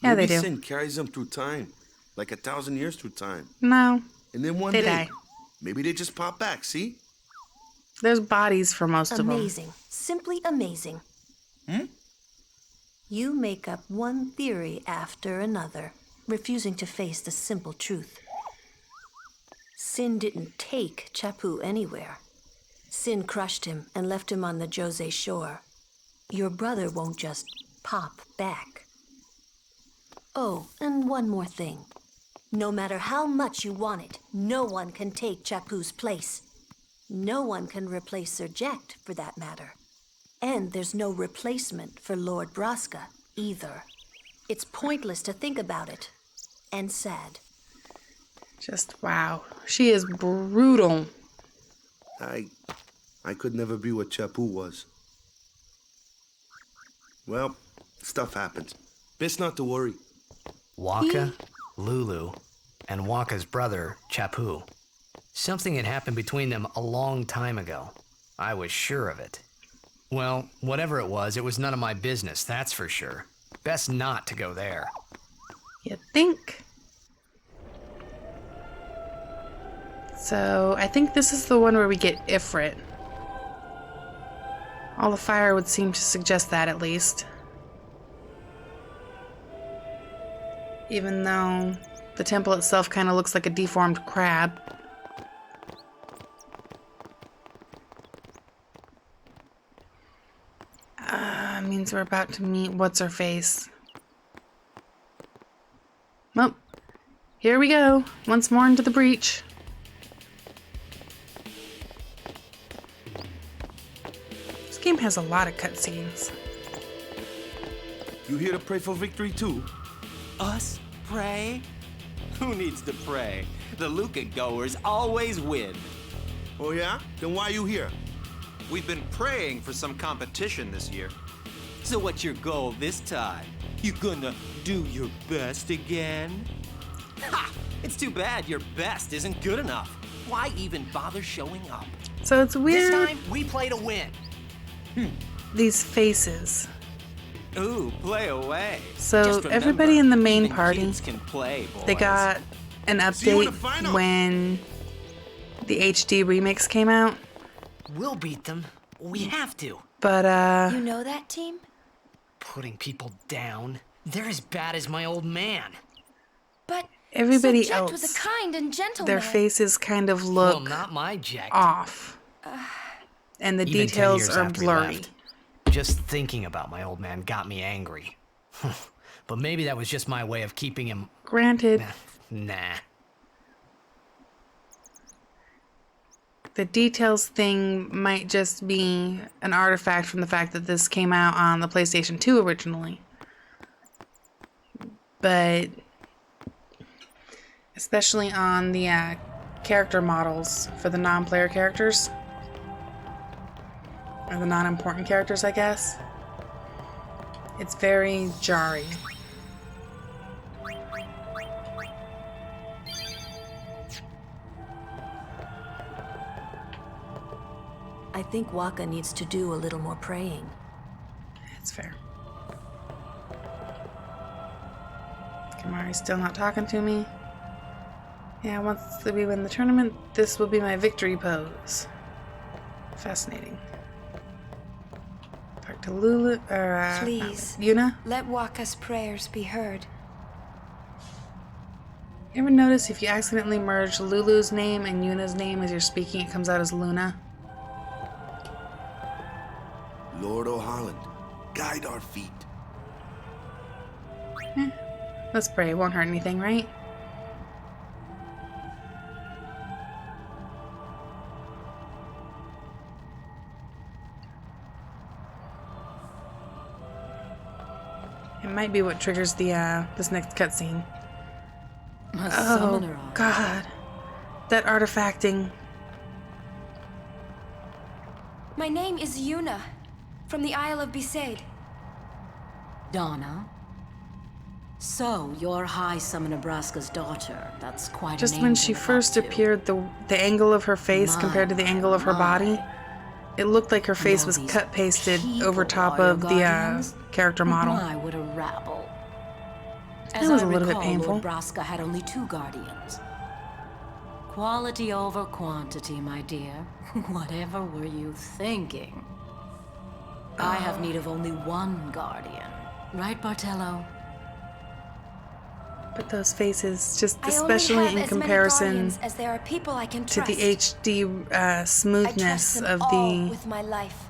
Yeah, Maybe they do. Sin carries them through time. Like 1,000 years through time. No. And then one They day, die. maybe they just pop back, see? There's bodies for most of them. Amazing. Simply amazing. You make up one theory after another, refusing to face the simple truth. Sin didn't take Chapu anywhere. Sin crushed him and left him on the Jose shore. Your brother won't just pop back. Oh, and one more thing. No matter how much you want it, no one can take Chapu's place. No one can replace Serject, for that matter. And there's no replacement for Lord Braska, either. It's pointless to think about it. And sad. Just wow. She is brutal. I could never be what Chapu was. Well, stuff happens. Best not to worry. Waka, Lulu, and Waka's brother, Chapu. Something had happened between them a long time ago. I was sure of it. Well, whatever it was none of my business, that's for sure. Best not to go there. You think? So, I think this is the one where we get Ifrit. All the fire would seem to suggest that, at least. Even though the temple itself kind of looks like a deformed crab. Means we're about to meet What's-Her-Face. Well, here we go. Once more into the breach. This game has a lot of cutscenes. You here to pray for victory too? Us pray? Who needs to pray? The Luca goers always win. Oh yeah? Then why you here? We've been praying for some competition this year. So what's your goal this time? You gonna do your best again? Ha! It's too bad your best isn't good enough. Why even bother showing up? So it's This weird, time, we play to win. these faces. Ooh, play away. So Just remember, everybody in the main even party, kids can play, boys. they got an See you in update the final. when the HD remix came out. We'll beat them. We have to. But, You know that team? Putting people down. They're as bad as my old man. But everybody Sir Jet was else, a kind and gentle their man. faces kind of Well, look not my Jack. off. And the Even 10 details years are after he blurry. left. Just thinking about my old man got me angry. But maybe that was just my way of keeping him. Granted, Nah. the details thing might just be an artifact from the fact that this came out on the PlayStation 2 originally. But especially on the character models for the non-player characters, or the non-important characters, I guess, it's very jarring. I think Waka needs to do a little more praying. It's fair. Kamari's still not talking to me. Yeah, once we win the tournament, this will be my victory pose. Fascinating. Talk to Lulu, or Please. Yuna. Let Waka's prayers be heard. You ever notice if you accidentally merge Lulu's name and Yuna's name as you're speaking, it comes out as Luna? Lord O'Holland, guide our feet. Let's pray. It won't hurt anything, right? It might be what triggers the this next cutscene. Oh God, that artifacting. My name is Yuna, from the Isle of Besaid. Donna? So, you're High Summoner Braska's daughter. That's quite Just an when angel she to first talk to. appeared, the angle of her face compared to the angle of her body, it looked like her face all was these cut pasted people over top are your of the guardians? character model. My, what a rabble. It was a little bit recall, painful. Lord Braska had only 2 guardians. Quality over quantity, my dear. Whatever were you thinking? I have need of only 1 guardian. Right, Bartello? But those faces, just I only especially have in as many comparison guardians as there are people I can to trust. the HD I trust smoothness them of all the with my life.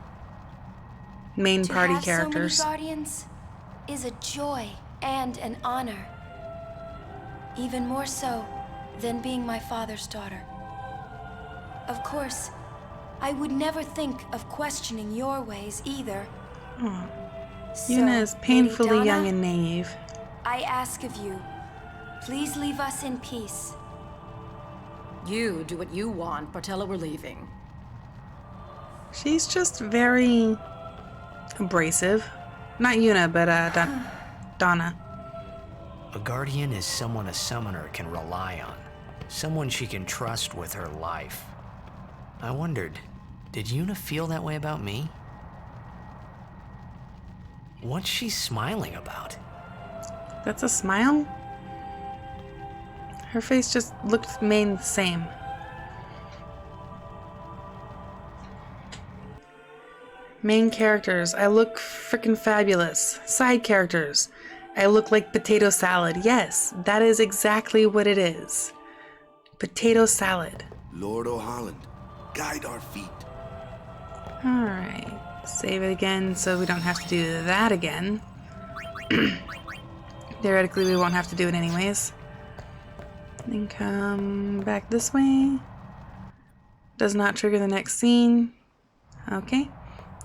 main To party have characters. so many guardians is a joy and an honor. Even more so than being my father's daughter. Of course, I would never think of questioning your ways either. Aw. So, Yuna is Lady painfully Donna, young and naive. I ask of you, please leave us in peace. You do what you want, Bartello, we're leaving. She's just very abrasive. Not Yuna, but Donna. A guardian is someone a summoner can rely on. Someone she can trust with her life. I wondered, did Yuna feel that way about me? What's she smiling about? That's a smile? Her face just looked remained the same. Main characters, I look frickin' fabulous. Side characters, I look like potato salad. Yes, that is exactly what it is. Potato salad. Lord O'Holland, guide our feet. Alright, save it again so we don't have to do that again. Theoretically, we won't have to do it anyways. Then come back this way. Does not trigger the next scene. Okay.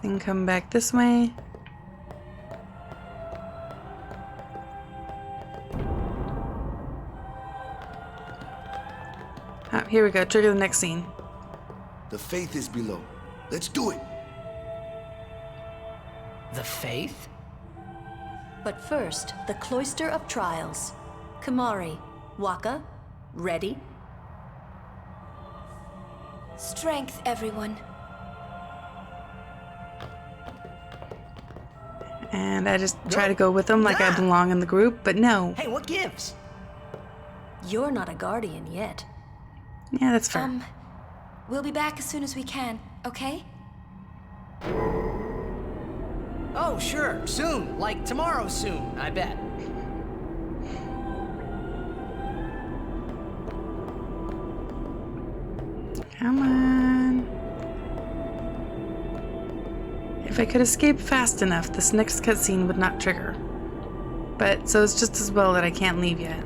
Then come back this way. Ah, here we go. Trigger the next scene. The faith is below. Let's do it. The faith? But first, the Cloister of Trials. Kamari, Waka, ready? Strength, everyone. And I just try to go with them like I belong in the group, but no. Hey, what gives? You're not a guardian yet. Yeah, that's fair. We'll be back as soon as we can, okay? Oh, sure, soon. Like tomorrow soon, I bet. Come on. If I could escape fast enough, this next cutscene would not trigger. But so it's just as well that I can't leave yet.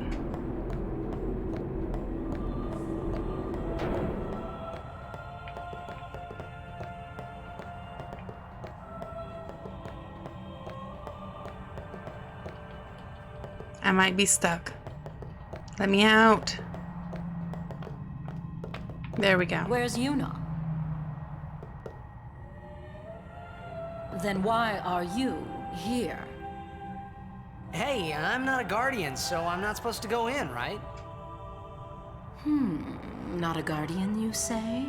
I might be stuck. Let me out. There we go. Where's Yuna? Then why are you here? Hey, I'm not a guardian, so I'm not supposed to go in, right? Not a guardian, you say?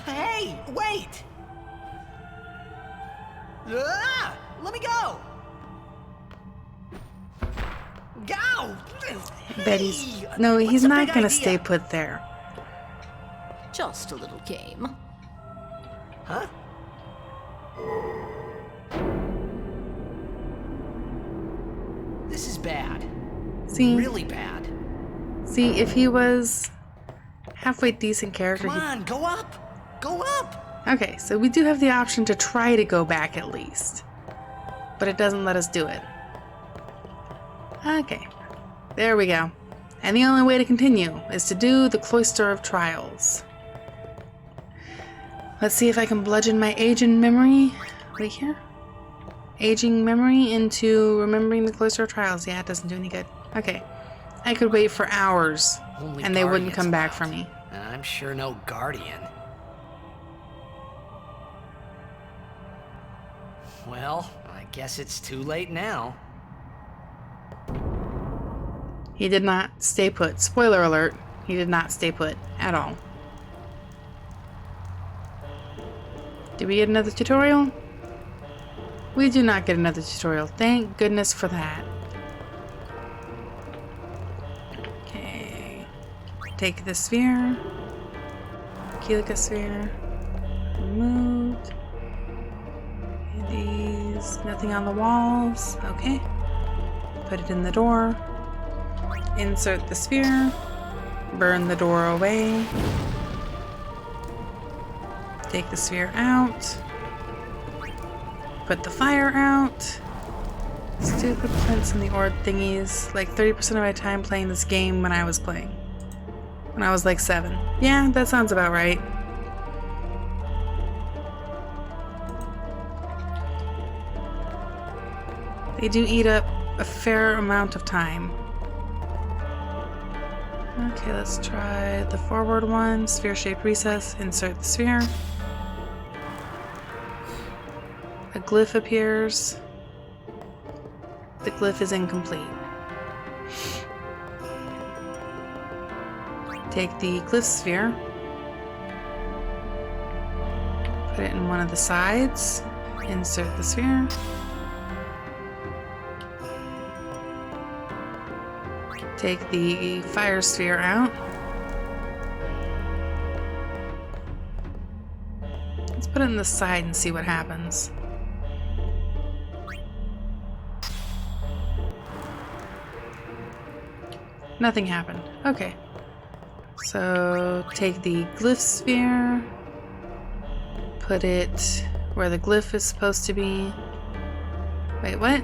Hey, wait! Ah, let me go! Go! Bet he's... No, he's not gonna stay put there. Just a little game. Huh? This is bad. See? Really bad. See, if he was halfway decent character, Come on, go up! Go up! Okay, so we do have the option to try to go back at least. But it doesn't let us do it. Okay, there we go. And the only way to continue is to do the Cloister of Trials. Let's see if I can bludgeon my aging memory right here. Aging memory into remembering the Cloister of Trials. Yeah, it doesn't do any good. Okay, I could wait for hours Only and they wouldn't come back left. for me. And I'm sure no guardian. Well, I guess it's too late now. He did not stay put. Spoiler alert, he did not stay put at all. Did we get another tutorial? We do not get another tutorial. Thank goodness for that. Okay. Take the sphere. Kilica sphere. Removed. These. Nothing on the walls. Okay. Put it in the door. Insert the sphere. Burn the door away. Take the sphere out. Put the fire out. Stupid plinths and the orb thingies. Like 30% of my time playing this game when I was playing. When I was like 7. Yeah, that sounds about right. They do eat up a fair amount of time. Okay, let's try the forward one. Sphere-shaped recess. Insert the sphere. A glyph appears. The glyph is incomplete. Take the glyph sphere. Put it in one of the sides. Insert the sphere. Take the fire sphere out. Let's put it in the side and see what happens. Nothing happened. Okay. So take the glyph sphere. Put it where the glyph is supposed to be. Wait, what?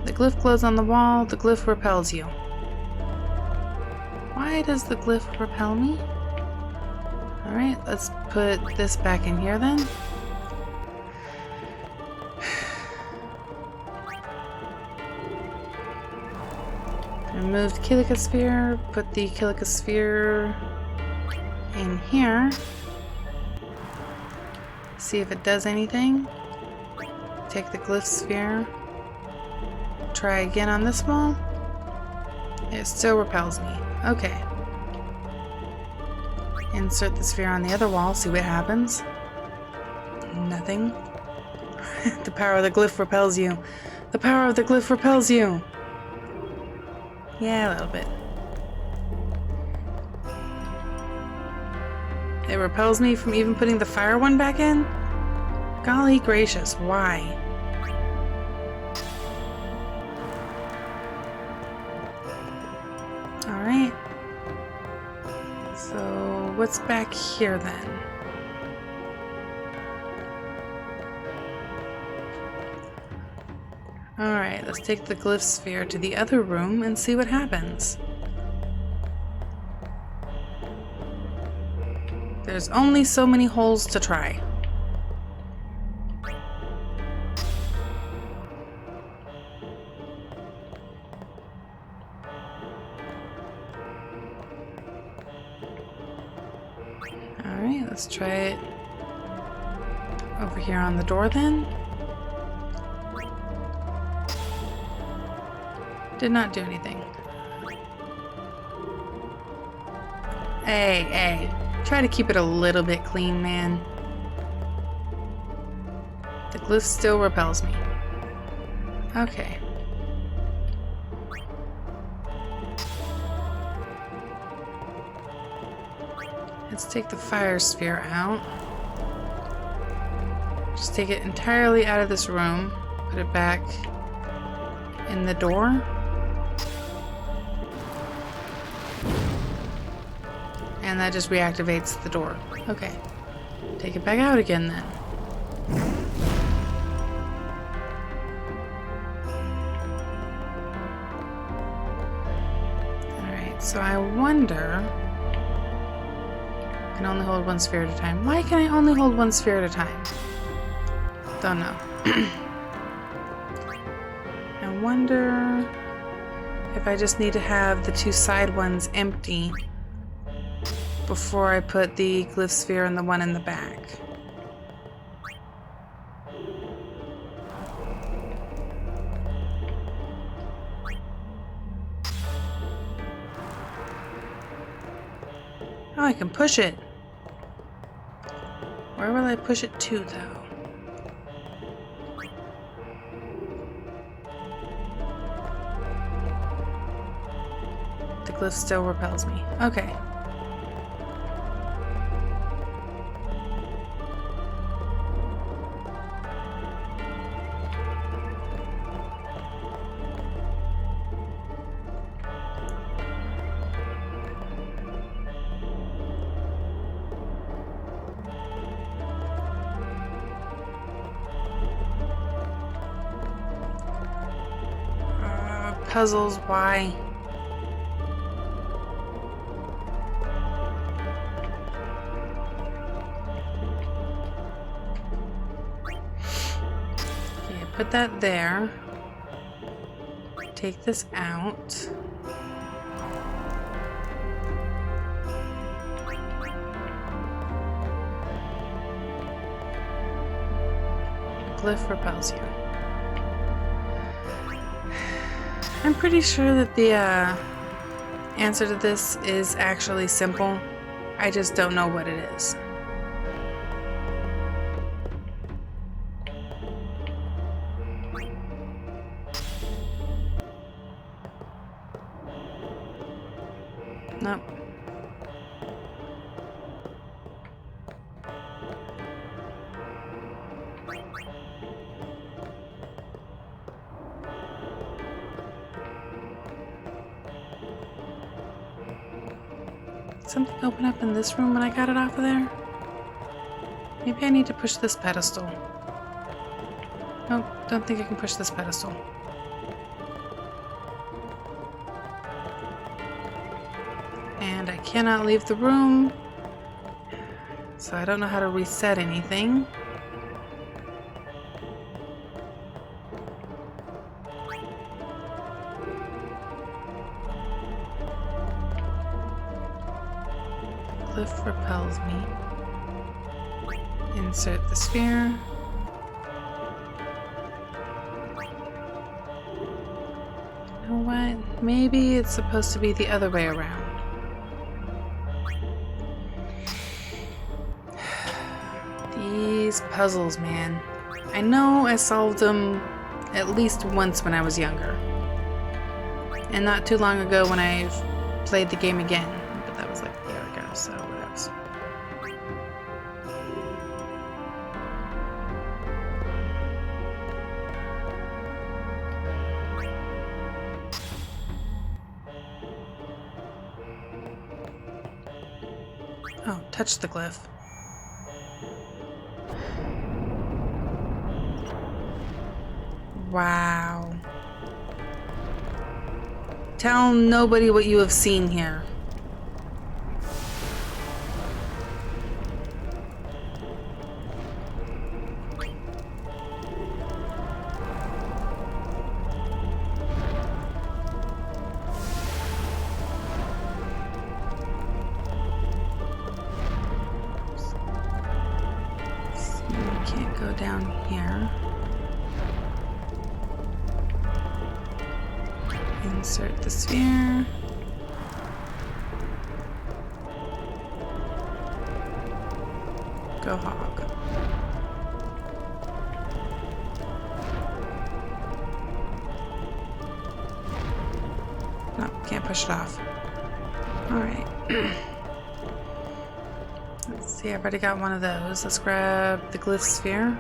The glyph glows on the wall, the glyph repels you. Why does the glyph repel me? Alright, let's put this back in here then. Remove the Kilica sphere, put the Kilica sphere in here. See if it does anything. Take the glyph sphere. Try again on this wall. It still repels me. Okay. Insert the sphere on the other wall, see what happens. Nothing. The power of the glyph repels you. The power of the glyph repels you. Yeah, a little bit. It repels me from even putting the fire one back in? Golly gracious, why? Alright. So, what's back here then? Alright, let's take the glyph sphere to the other room and see what happens. There's only so many holes to try. Alright, let's try it over here on the door then. Did not do anything. Hey. Try to keep it a little bit clean, man. The glyph still repels me. Okay. Let's take the fire sphere out. Just take it entirely out of this room. Put it back in the door. And that just reactivates the door. Okay. Take it back out again then. Alright, so I wonder... I can only hold one sphere at a time. Why can I only hold one sphere at a time? Don't know. I wonder if I just need to have the two side ones empty before I put the glyph sphere and the one in the back. Oh, I can push it. Where will I push it to, though? The glyph still repels me. Okay. Puzzles, why? Okay, put that there. Take this out. Glyph repels you. I'm pretty sure that the answer to this is actually simple. I just don't know what it is. Nope. Something open up in this room when I got it off of there? Maybe I need to push this pedestal. Nope, don't think I can push this pedestal. And I cannot leave the room, so I don't know how to reset anything. Glyph repels me. Insert the sphere. You know what? Maybe it's supposed to be the other way around. These puzzles, man. I know I solved them at least once when I was younger. And not too long ago when I played the game again. But that was like a year ago, so what else? Oh, touch the glyph. Wow. Tell nobody what you have seen here. Can't go down here. Insert the sphere. Go hog. No, can't push it off. Alright. Let's see, I've already got one of those. Let's grab the glyph sphere.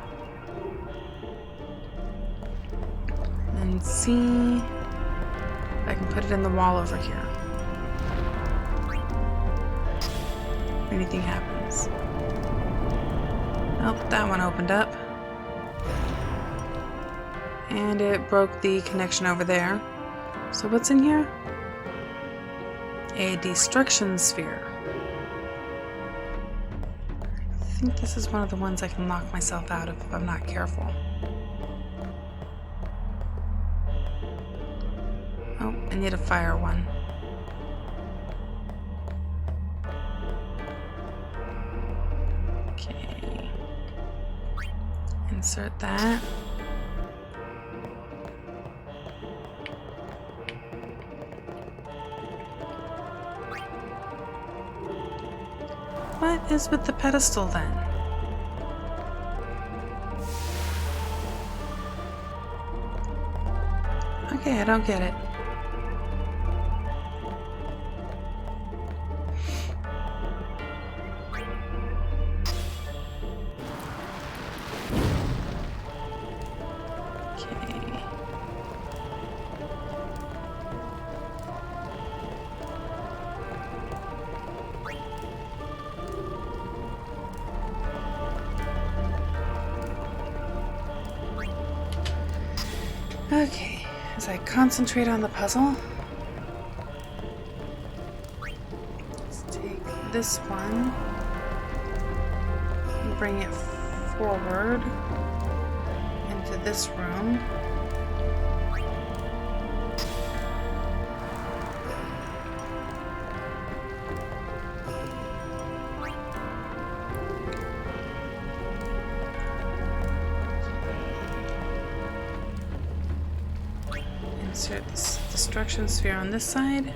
And see if I can put it in the wall over here. If anything happens. Nope, that one opened up. And it broke the connection over there. So what's in here? A destruction sphere. I think this is one of the ones I can lock myself out of if I'm not careful. Oh, I need a fire one. Okay. Insert that. What is with the pedestal then? Okay, I don't get it. Okay, as I concentrate on the puzzle, let's take this one and bring it forward into this room. Insert this destruction sphere on this side.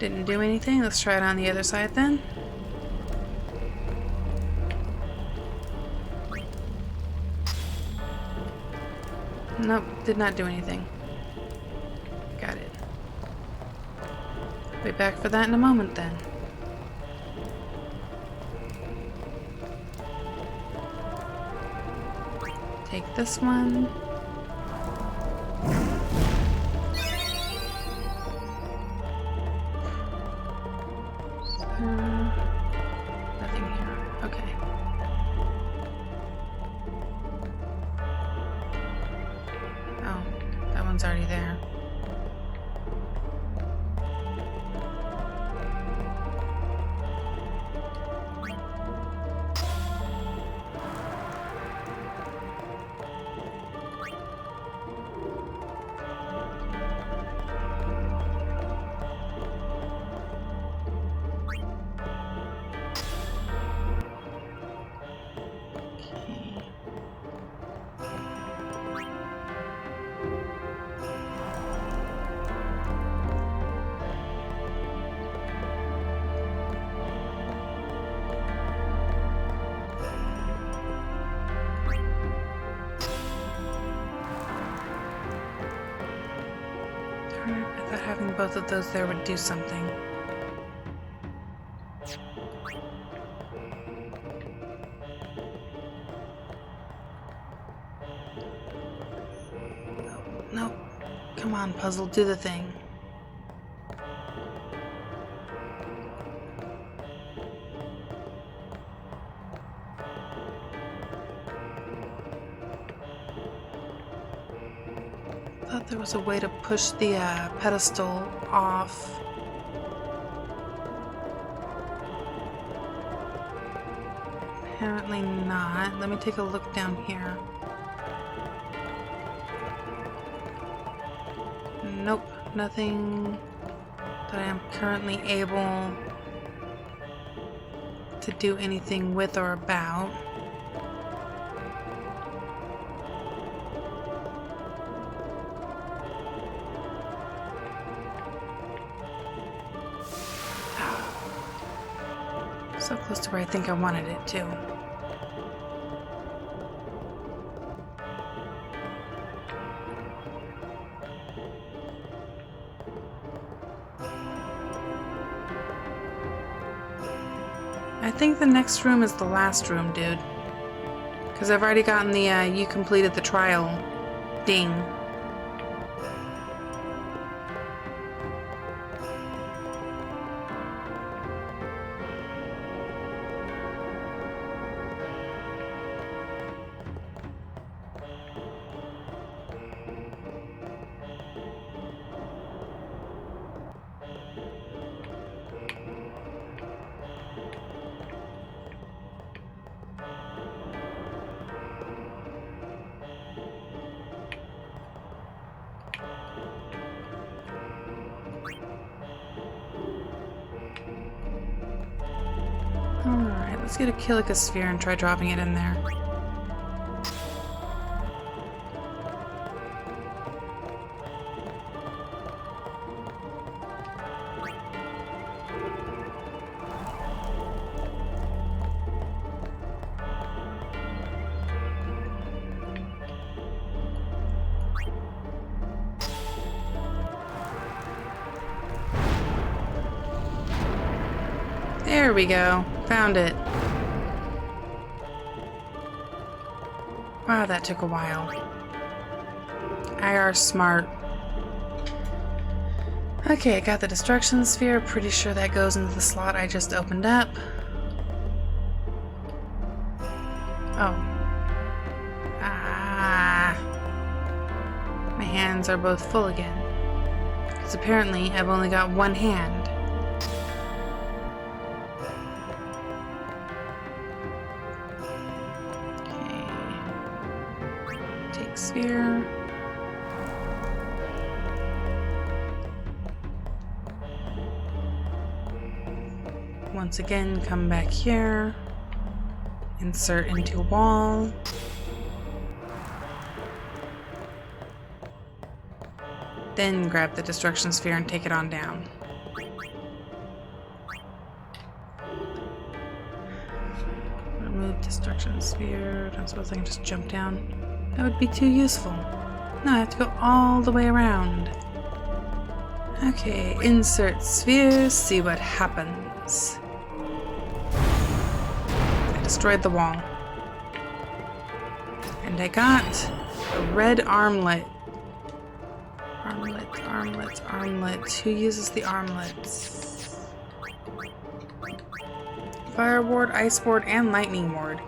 Didn't do anything. Let's try it on the other side then. Nope, did not do anything. Got it. Be back for that in a moment then. Take this one. Nothing here. Okay. Oh, that one's already there. I thought having both of those there would do something. Nope. Come on, puzzle, do the thing. Thought there was a way to push the pedestal off. Apparently not. Let me take a look down here. Nope, nothing that I am currently able to do anything with or about. So close to where I think I wanted it to. I think the next room is the last room, dude. Because I've already gotten the, you completed the trial ding. Alright, let's get a Kilika sphere and try dropping it in there. There we go. Found it. Wow, that took a while. IR smart. Okay, I got the destruction sphere. Pretty sure that goes into the slot I just opened up. Oh. Ah. My hands are both full again. Because apparently I've only got one hand. Sphere. Once again, come back here. Insert into wall. Then grab the destruction sphere and take it on down. Remove destruction sphere. I don't suppose I can just jump down. That would be too useful. No, I have to go all the way around. Okay, insert sphere, see what happens. I destroyed the wall. And I got a red armlet. Armlet. Who uses the armlets? Fire ward, ice ward, and lightning ward.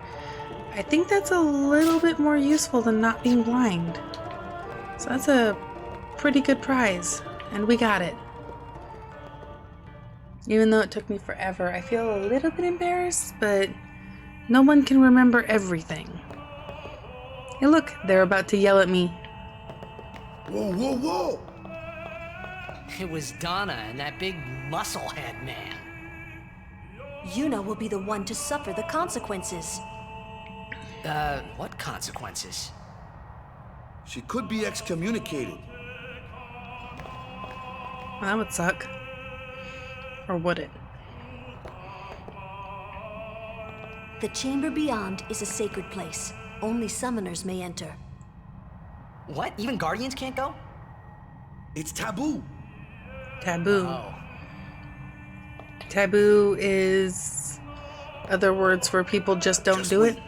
I think that's a little bit more useful than not being blind. So that's a pretty good prize, and we got it. Even though it took me forever, I feel a little bit embarrassed, but no one can remember everything. Hey look, they're about to yell at me. Whoa, whoa, whoa! It was Donna and that big musclehead man. Yuna will be the one to suffer the consequences. What consequences? She could be excommunicated. Well, that would suck. Or would it? The chamber beyond is a sacred place. Only summoners may enter. What? Even Guardians can't go? It's taboo. Taboo. Oh. Taboo is other words for people just don't do it.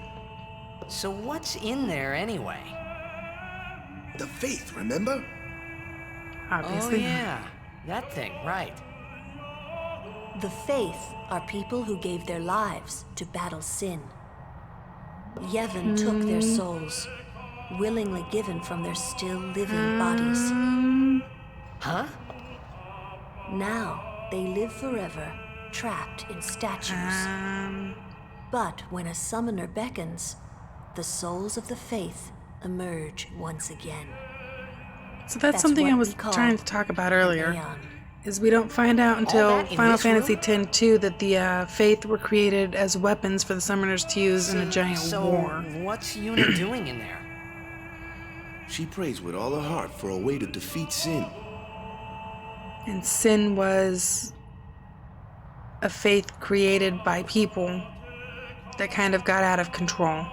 So what's in there anyway? The faith, remember? Obviously. Oh yeah, that thing, right. The faith are people who gave their lives to battle sin. Yevon took their souls, willingly given from their still living bodies. Huh? Now they live forever, trapped in statues. But when a summoner beckons, the souls of the faith emerge once again. So that's something what I was we call trying to talk about an earlier. aeon. Is we don't find out until that in Final this Fantasy room? X-2 that the Faith were created as weapons for the summoners to use in a giant so war. what's Yuna doing in there? She prays with all her heart for a way to defeat sin. And sin was a faith created by people that kind of got out of control.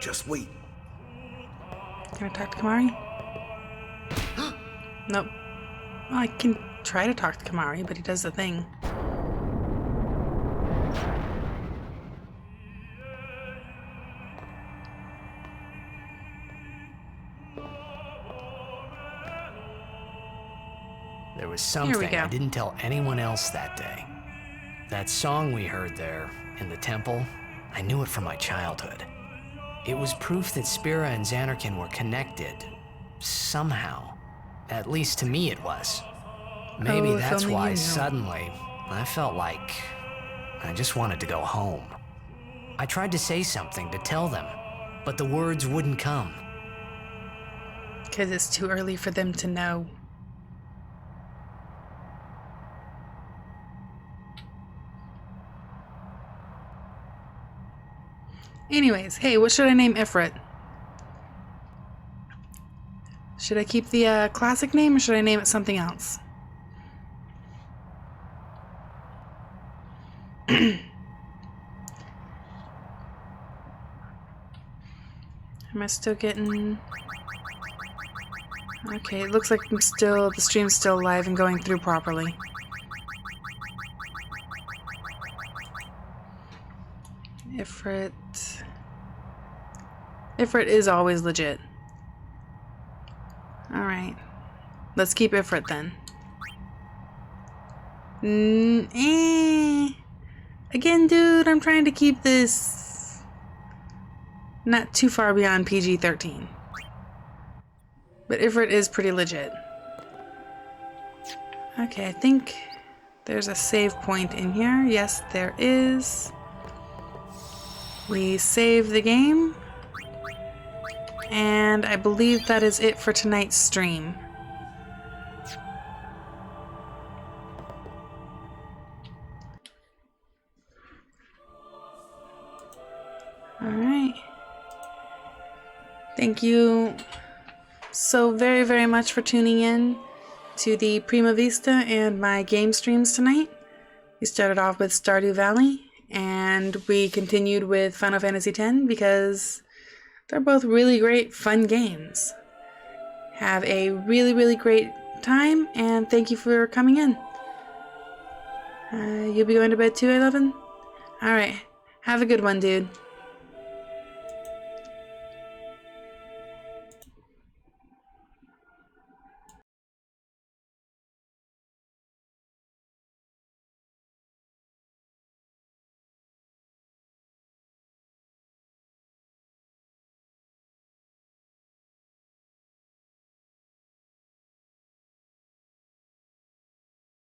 Just wait. Can I talk to Kamari? Nope. Well, I can try to talk to Kamari, but he does the thing. There was Here we something go. I didn't tell anyone else that day. That song we heard there, in the temple, I knew it from my childhood. It was proof that Spira and Xanarkin were connected. Somehow. At least to me it was. Maybe Oh, if that's only why you knew. suddenly I felt like I just wanted to go home. I tried to say something to tell them, but the words wouldn't come. Because it's too early for them to know. Anyways, hey, what should I name Ifrit? Should I keep the classic name or should I name it something else? Am I still getting... Okay, it looks like the stream's still live and going through properly. Ifrit is always legit. Alright. Let's keep Ifrit then. Again, dude, I'm trying to keep this not too far beyond PG-13. But Ifrit is pretty legit. Okay, I think there's a save point in here. Yes, there is. We save the game. And I believe that is it for tonight's stream. Alright. Thank you so very, very much for tuning in to the Prima Vista and my game streams tonight. We started off with Stardew Valley, and we continued with Final Fantasy X because they're both really great, fun games. Have a really, really great time, and thank you for coming in. You'll be going to bed too, 11? Alright, have a good one, dude.